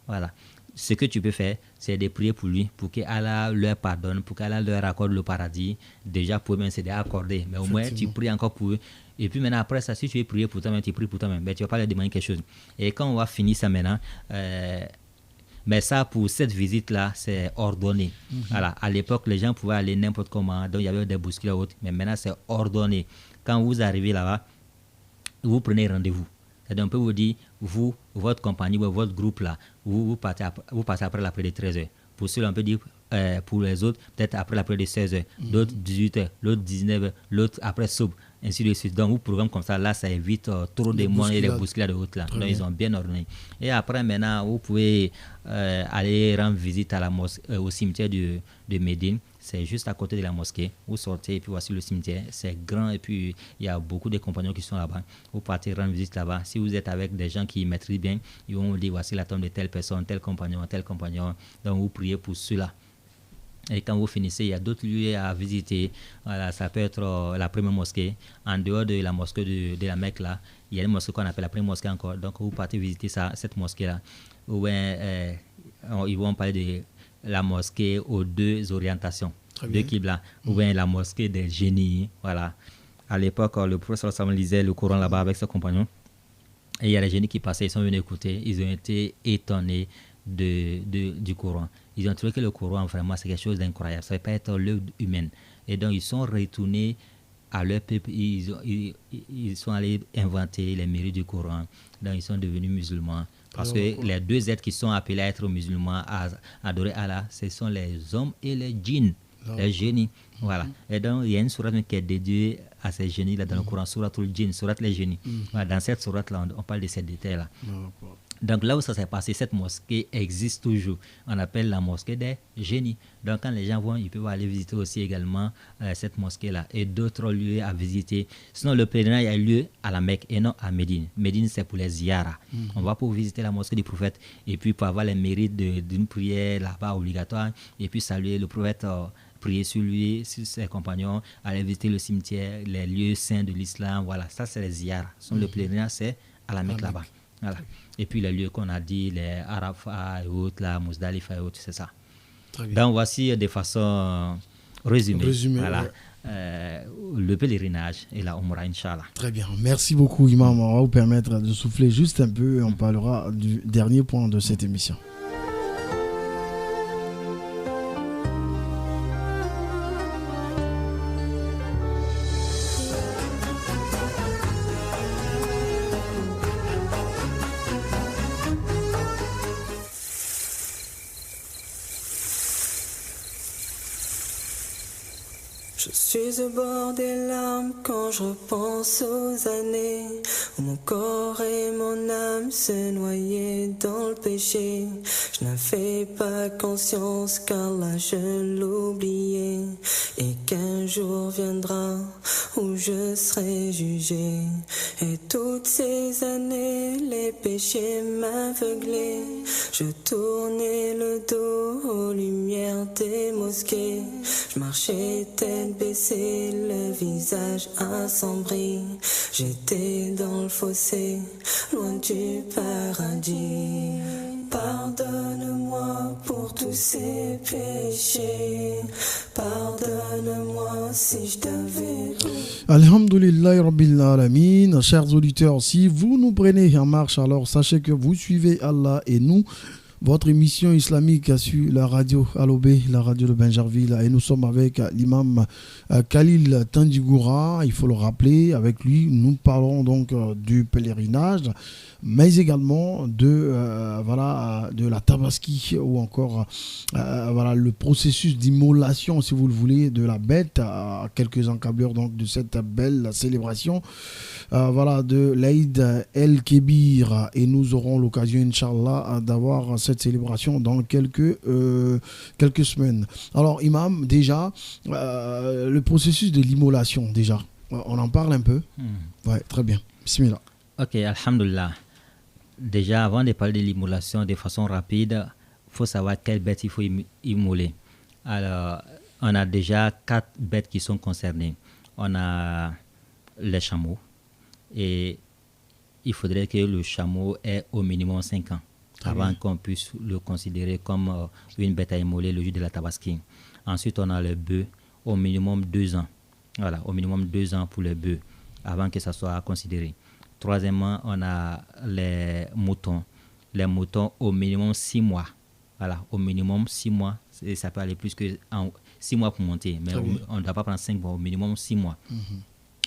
Voilà. Ce que tu peux faire, c'est de prier pour lui, pour qu'Allah leur pardonne, pour qu'Allah leur accorde le paradis. Déjà, pour eux-mêmes, c'est déjà accordé. Mais au moins, tu pries encore pour eux. Et puis maintenant, après ça, si tu veux prier pour toi-même, tu pries pour toi-même. Mais tu ne vas pas leur demander quelque chose. Et quand on va finir ça maintenant, Mais ça, pour cette visite-là, c'est ordonné. Voilà. À l'époque, les gens pouvaient aller n'importe comment, donc il y avait des bousculades ou autres, mais maintenant, c'est ordonné. Quand vous arrivez là-bas, vous prenez rendez-vous. C'est-à-dire, on peut vous dire, vous, votre compagnie ou votre groupe là, vous passez après l'après de 13h. Pour ceux-là, on peut dire, pour les autres, peut-être après l'après de 16h, l'autre 18h, l'autre 19h, l'autre après soupe, ainsi de suite. Donc, vous programmez comme ça, là, ça évite trop de monde et les bousculades de route là. Donc, ils ont bien ordonné. Et après, maintenant, vous pouvez aller rendre visite à la au cimetière de Médine. C'est juste à côté de la mosquée. Vous sortez et puis voici le cimetière. C'est grand et puis il y a beaucoup de compagnons qui sont là-bas. Vous partez rendre visite là-bas. Si vous êtes avec des gens qui maîtrisent bien, ils vont vous dire voici la tombe de telle personne, tel compagnon, tel compagnon. Donc, vous priez pour cela. Et quand vous finissez, il y a d'autres lieux à visiter. Voilà, ça peut être la première mosquée. En dehors de la mosquée de la Mecque, là, il y a une mosquée qu'on appelle la première mosquée encore. Donc, vous partez visiter cette mosquée-là. Où, ils vont parler de la mosquée aux deux orientations, deux Qibla, ou bien la mosquée des génies. Voilà. À l'époque, le professeur Samuel lisait le Coran là-bas avec ses compagnons. Et il y a les génies qui passaient, ils sont venus écouter. Ils ont été étonnés du Coran. Ils ont trouvé que le Coran, vraiment, c'est quelque chose d'incroyable. Ça ne peut pas être l'œuvre humaine. Et donc, ils sont retournés à leur peuple. Ils sont allés inventer les mérites du Coran. Donc, ils sont devenus musulmans. Parce que les deux êtres qui sont appelés à être musulmans, à adorer Allah, ce sont les hommes et les djinns, les génies. Voilà. Et donc, il y a une sourate qui est dédiée à ces génies-là dans le Coran, souratul djinn, sourate les génies. Voilà, dans cette sourate-là, on parle de ces détails-là. Donc là où ça s'est passé, cette mosquée existe toujours. On appelle la mosquée des génies. Donc quand les gens vont, ils peuvent aller visiter aussi également cette mosquée-là et d'autres lieux à visiter. Sinon, le pèlerinage a lieu à la Mecque et non à Médine. Médine, c'est pour les ziyara. On va pour visiter la mosquée du prophète et puis pour avoir les mérites d'une prière là-bas obligatoire et puis saluer le prophète, prier sur lui, sur ses compagnons, aller visiter le cimetière, les lieux saints de l'islam. Voilà, ça c'est les ziyara. Le pèlerinage, c'est à la Mecque là-bas. Voilà. Et puis les lieux qu'on a dit, les Arafat et autres, la Muzdalifa et autres, c'est ça. Donc voici de façon résumée voilà, le pèlerinage et la Umrah, Inch'Allah. Très bien, merci beaucoup Imam. On va vous permettre de souffler juste un peu et on parlera du dernier point de cette émission. Je suis au bord des larmes quand je repense aux années où mon corps et mon âme se noyaient dans le péché. Je n'avais pas conscience qu'Allah je l'oubliais et qu'un jour viendra où je serai jugé. Et toutes ces années, les péchés m'aveuglaient. Je tournais le dos aux lumières des mosquées. Je marchais tête baissée, le visage assombri. J'étais dans le fossé, loin du paradis. Pardonne-moi pour tous ces péchés. Pardonne-moi si je t'avais... Alhamdulillah Rabbil Alamin. Chers auditeurs, si vous nous prenez en marche, alors sachez que vous suivez Allah et nous. Votre émission islamique sur la radio Alobé, la radio de Benjarville, et nous sommes avec l'imam Khalil Tandigoura, il faut le rappeler, avec lui nous parlons donc du pèlerinage, mais également de la tabaski ou encore le processus d'immolation, si vous le voulez, de la bête, à quelques encablures donc de cette belle célébration de l'Aïd El-Kébir, et nous aurons l'occasion, Inch'Allah, d'avoir cette célébration dans quelques semaines. Alors, Imam, déjà, le processus de l'immolation, déjà, on en parle un peu. Ouais, très bien. Bismillah. Ok, alhamdulillah. Déjà, avant de parler de l'immolation de façon rapide, il faut savoir quelle bête il faut immoler. Alors, on a déjà 4 bêtes qui sont concernées. On a les chameaux, et il faudrait que le chameau ait au minimum 5 ans avant qu'on puisse le considérer comme une bête à immoler le jour de la tabaski. Ensuite, on a le bœuf, au minimum 2 ans. Voilà, au minimum 2 ans pour le bœuf, avant que ça soit considéré. Troisièmement, on a les moutons. Les moutons, au minimum 6 mois Voilà, au minimum 6 mois. Ça peut aller plus que 6 mois pour monter, mais on ne doit pas prendre 5 mois, au minimum 6 mois.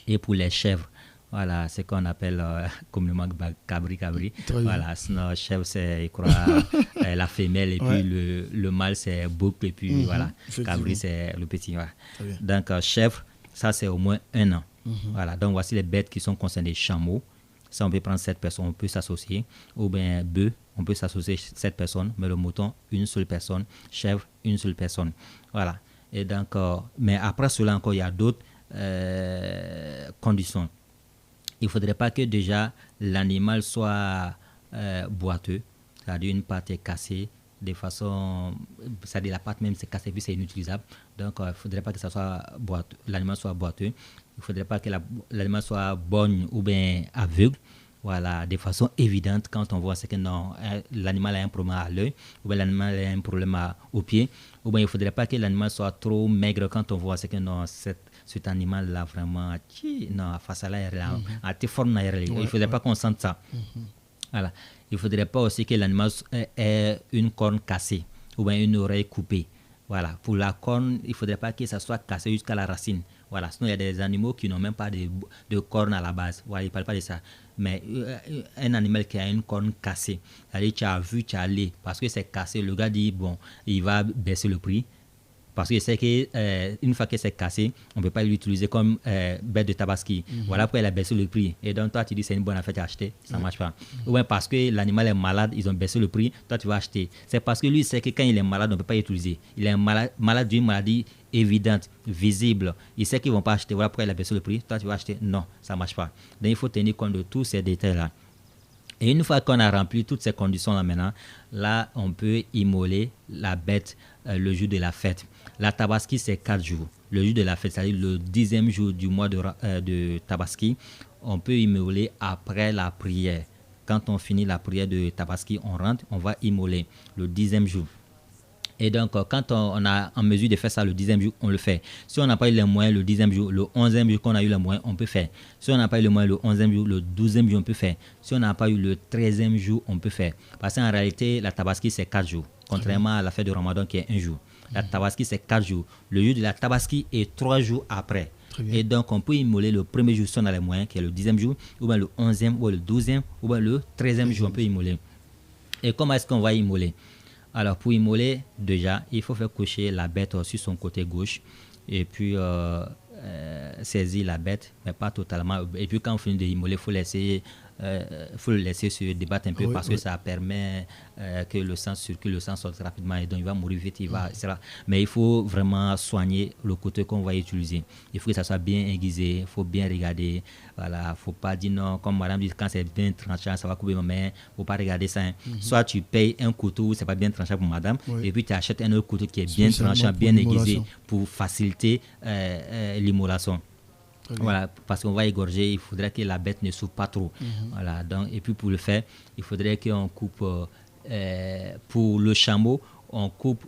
Et pour les chèvres, voilà, c'est ce qu'on appelle communément cabri. Voilà, sinon, chèvre, c'est, je crois, la femelle, et puis le mâle, c'est bouc, et puis voilà, cabri, c'est le petit. Voilà. Donc, chèvre, ça, c'est au moins 1 an. Voilà, donc voici les bêtes qui sont concernées. Chameaux, ça, on peut prendre 7 personnes, on peut s'associer. Ou bien bœuf, on peut s'associer 7 personnes, mais le mouton, une seule personne. Chèvre, une seule personne. Voilà. Et donc, mais après cela encore, il y a d'autres conditions. Il ne faudrait pas que déjà l'animal soit boiteux, c'est-à-dire une patte est cassée de façon, c'est-à-dire la patte même c'est cassée puis c'est inutilisable. Donc il ne faudrait pas que ça soit boiteux, l'animal soit boiteux. Il ne faudrait pas que l'animal soit borgne ou bien aveugle. Voilà, de façon évidente quand on voit que non, l'animal a un problème à l'œil, ou bien l'animal a un problème au pied, ou bien il ne faudrait pas que l'animal soit trop maigre quand on voit que non, cet animal-là vraiment, non, face à l'air, à tes formes il ne faudrait pas qu'on sente ça. Voilà. Il ne faudrait pas aussi que l'animal ait une corne cassée, ou bien une oreille coupée. Voilà. Pour la corne, il ne faudrait pas que ça soit cassé jusqu'à la racine. Voilà. Sinon, il y a des animaux qui n'ont même pas de corne à la base. Voilà, il ne parle pas de ça. Mais un animal qui a une corne cassée, c'est-à-dire tu as vu, tu as allé, parce que c'est cassé, le gars dit, bon, il va baisser le prix. Parce que c'est qu'une fois que c'est cassé, on ne peut pas l'utiliser comme bête de tabaski. Voilà pourquoi elle a baissé le prix. Et donc toi, tu dis c'est une bonne affaire à acheter, ça ne marche pas. Ou bien parce que l'animal est malade, ils ont baissé le prix, toi tu vas acheter. C'est parce que lui, c'est que quand il est malade, on ne peut pas l'utiliser. Il est malade d'une maladie évidente, visible. Il sait qu'ils ne vont pas acheter. Voilà pourquoi il a baissé le prix, toi tu vas acheter. Non, ça ne marche pas. Donc il faut tenir compte de tous ces détails-là. Et une fois qu'on a rempli toutes ces conditions-là maintenant, là, on peut immoler la bête le jour de la fête. La tabaski, c'est 4 jours. Le jour de la fête, c'est-à-dire le 10e jour du mois de tabaski, on peut immoler après la prière. Quand on finit la prière de tabaski, on rentre, on va immoler le 10e jour. Et donc, quand on a en mesure de faire ça le 10e jour, on le fait. Si on n'a pas eu les moyens le 10e jour, le 11e jour qu'on a eu les moyens, on peut faire. Si on n'a pas eu les moyens le 11e jour, le 12e jour, on peut faire. Si on n'a pas eu le 13e jour, on peut faire. Parce qu'en réalité, la tabaski, c'est 4 jours. Contrairement à la fête de Ramadan qui est 1 jour. La tabaski, c'est 4 jours. Le jour de la tabaski est 3 jours après. Et donc, on peut immoler le premier jour si on a les moyens, qui est le 10e jour, ou bien le 11e, ou le 12e, ou bien le 13e jour, on peut immoler. Et comment est-ce qu'on va immoler? Alors, pour immoler, déjà, il faut faire coucher la bête sur son côté gauche et puis saisir la bête, mais pas totalement. Et puis, quand on finit d'immoler, il faut le laisser se débattre un peu parce que ça permet que le sang circule, le sang sorte rapidement et donc il va mourir vite, etc. Mais il faut vraiment soigner le côté qu'on va utiliser. Il faut que ça soit bien aiguisé, il faut bien regarder. Voilà, il ne faut pas dire non, comme madame dit, quand c'est bien tranchant, ça va couper ma main. Il ne faut pas regarder ça. Soit tu payes un couteau, ce n'est pas bien tranchant pour madame, et puis tu achètes un autre couteau qui est bien tranchant, bien aiguisé pour faciliter l'immolation. Voilà, parce qu'on va égorger, il faudrait que la bête ne souffre pas trop. Voilà, donc, et puis pour le faire, il faudrait qu'on coupe, pour le chameau, on coupe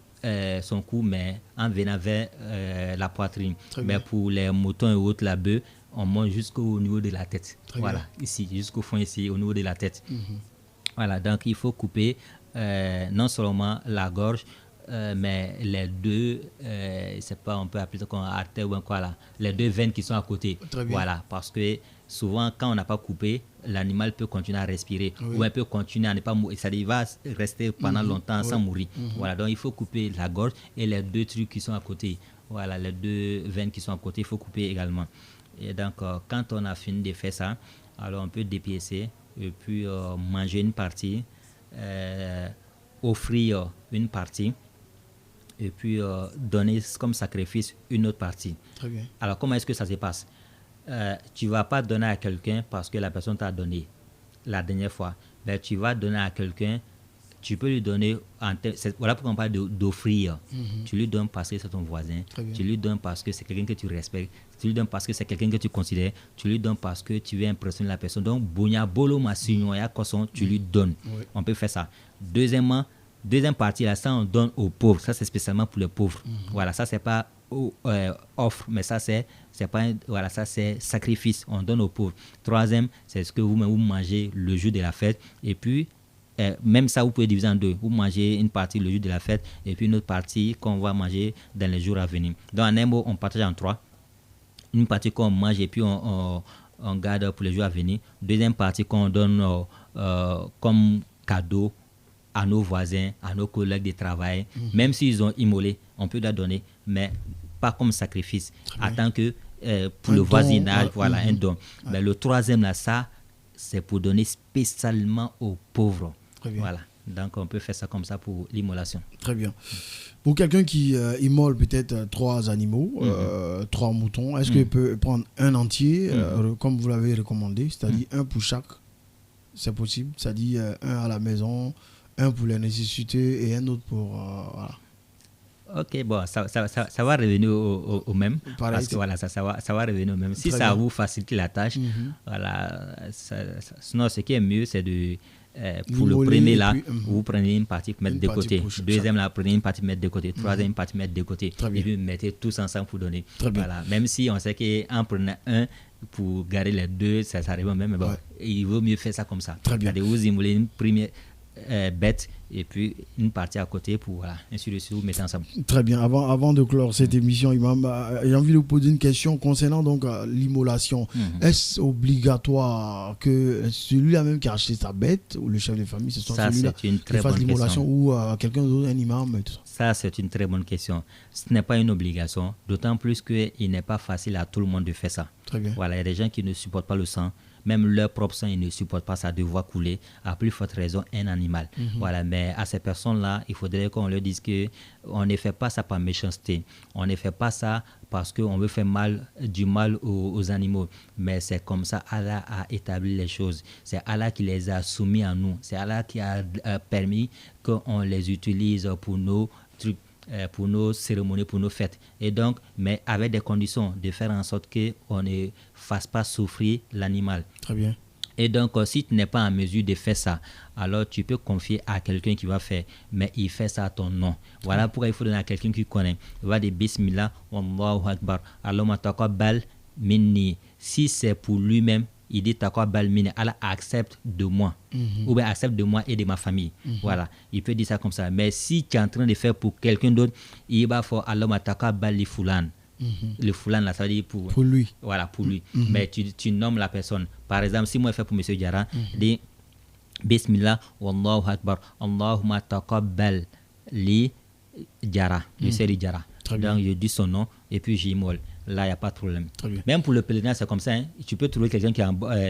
son cou, mais en venant vers la poitrine. Mais pour les moutons et autres, la bœuf, on monte jusqu'au niveau de la tête. Voilà, ici, jusqu'au fond ici, au niveau de la tête. Voilà, donc il faut couper non seulement la gorge, mais les deux, c'est pas, on peut appeler ça comme artère ou quoi là, les deux veines qui sont à côté. Voilà, parce que souvent quand on n'a pas coupé, l'animal peut continuer à respirer ou un peut continuer à ne pas mourir, c'est-à-dire il va rester pendant longtemps sans mourir. Voilà, donc il faut couper la gorge et les deux trucs qui sont à côté. Voilà, les deux veines qui sont à côté, il faut couper également. Et donc quand on a fini de faire ça, alors on peut dépiécer et puis manger une partie, offrir une partie, et puis donner comme sacrifice une autre partie. Très bien. Alors, comment est-ce que ça se passe? Tu ne vas pas donner à quelqu'un parce que la personne t'a donné la dernière fois. Mais tu vas donner à quelqu'un, tu peux lui donner, voilà pourquoi on parle d'offrir. Tu lui donnes parce que c'est ton voisin, tu lui donnes parce que c'est quelqu'un que tu respectes, tu lui donnes parce que c'est quelqu'un que tu considères, tu lui donnes parce que tu veux impressionner la personne. Donc, tu lui donnes. On peut faire ça. Deuxième partie, là, ça on donne aux pauvres. Ça, c'est spécialement pour les pauvres. Voilà, ça, c'est pas offre, mais ça, c'est pas, voilà, ça, c'est sacrifice. On donne aux pauvres. Troisième, c'est ce que vous mangez le jour de la fête. Et puis, même ça, vous pouvez diviser en deux. Vous mangez une partie le jour de la fête et puis une autre partie qu'on va manger dans les jours à venir. Donc, en un mot, on partage en trois. Une partie qu'on mange et puis on garde pour les jours à venir. Deuxième partie qu'on donne comme cadeau à nos voisins, à nos collègues de travail. Même s'ils ont immolé, on peut leur donner, mais pas comme sacrifice. En tant que pour le voisinage, voilà, un don. Mais le troisième, là, ça, c'est pour donner spécialement aux pauvres. Voilà. Donc, on peut faire ça comme ça pour l'immolation. Très bien. Pour quelqu'un qui immole peut-être 3 animaux, 3 moutons, est-ce qu'il peut prendre un entier, comme vous l'avez recommandé, c'est-à-dire un pour chaque? C'est possible, c'est-à-dire un à la maison, un pour les nécessités et un autre pour... voilà. Ok, bon, ça va revenir au même. Pareil, parce que voilà, ça va revenir au même. Si ça vous facilite la tâche, voilà, sinon ce qui est mieux, c'est de... pour le premier là, vous prenez une partie pour mettre de côté. Deuxième là, prenez une partie pour mettre de côté. Troisième partie pour mettre de côté. Et puis mettez tous ensemble pour donner. Voilà. Même si on sait qu'en prenant un pour garder les deux, ça arrive même. Mais bon, il vaut mieux faire ça comme ça. Très bien. Vous immolez une première bête et puis une partie à côté pour voilà, ainsi de suite, vous mettez ensemble. Très bien. Avant de clore cette émission, Imam, j'ai envie de vous poser une question concernant donc l'immolation. Est-ce obligatoire que celui-là même qui a acheté sa bête ou le chef de famille, ce soit celui-là qui fasse l'immolation ou quelqu'un d'autre, un imam et tout ça? Ça, c'est une très bonne question. Ce n'est pas une obligation, d'autant plus qu'il n'est pas facile à tout le monde de faire ça. Très bien. Voilà, il y a des gens qui ne supportent pas le sang. Même leur propre sang, ils ne supportent pas ça, devoir couler, à plus forte raison, un animal. Voilà, mais à ces personnes-là, il faudrait qu'on leur dise qu'on ne fait pas ça par méchanceté. On ne fait pas ça parce qu'on veut faire du mal aux animaux. Mais c'est comme ça Allah a établi les choses. C'est Allah qui les a soumis à nous. C'est Allah qui a permis qu'on les utilise pour nos trucs. Pour nos cérémonies, pour nos fêtes. Et donc, mais avec des conditions de faire en sorte qu'on ne fasse pas souffrir l'animal. Très bien. Et donc, si tu n'es pas en mesure de faire ça, alors tu peux confier à quelqu'un qui va faire, mais il fait ça à ton nom. Voilà pourquoi il faut donner à quelqu'un qui connaît. Il va dire Bismillah, Wallahu Akbar, Allahumma taqabbal minni. Si c'est pour lui-même, il dit taqabbal minni, Allah accepte de moi, ou bien accepte de moi et de ma famille. Voilà, il peut dire ça comme ça. Mais si tu es en train de faire pour quelqu'un d'autre, il va faire Allahumma taqabbal li fulan. Le fulan là, ça veut dire pour lui. Voilà, pour lui. Mais tu nommes la personne. Par exemple, si moi je fais pour M. Diarra, dis Bismillah, Wallahu Akbar, Allahumma taqabbal li Diarra, Monsieur Diarra. Donc je dis son nom et puis j'immole. Là, il n'y a pas de problème. Même pour le pèlerinage, c'est comme ça. Hein. Tu peux trouver quelqu'un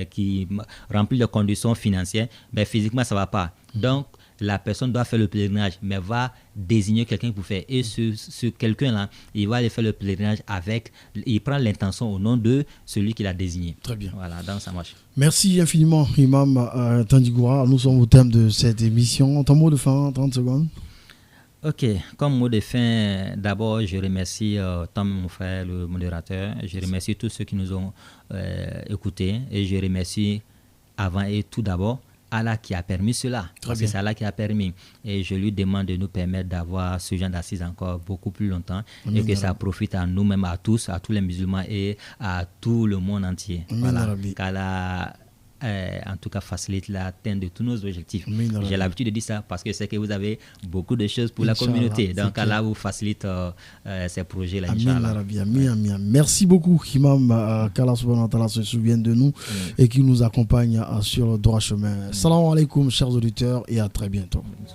qui remplit les conditions financières, mais physiquement, ça ne va pas. Donc, la personne doit faire le pèlerinage, mais va désigner quelqu'un pour faire. Et ce quelqu'un-là, il va aller faire le pèlerinage il prend l'intention au nom de celui qu'il a désigné. Très bien. Voilà, donc ça marche. Merci infiniment, Imam Tandigoura. Nous sommes au thème de cette émission. Ton mot de fin, 30 secondes. Ok, comme mot de fin, d'abord je remercie Tom, mon frère, le modérateur. Je remercie tous ceux qui nous ont écoutés et je remercie avant et tout d'abord Allah qui a permis cela. C'est Allah qui a permis. Et je lui demande de nous permettre d'avoir ce genre d'assises encore beaucoup plus longtemps et que ça profite à nous-mêmes, à tous les musulmans et à tout le monde entier. Voilà. Qu'Allah en tout cas facilite l'atteinte de tous nos objectifs. J'ai l'habitude de dire ça parce que c'est que vous avez beaucoup de choses pour la communauté. Donc Allah vous facilite ces projets-là. Merci beaucoup, Imam. Qu'Allah subhanahu wa ta'ala se souvienne de nous et qui nous accompagne sur le droit chemin. Salam alaikum, chers auditeurs, et à très bientôt.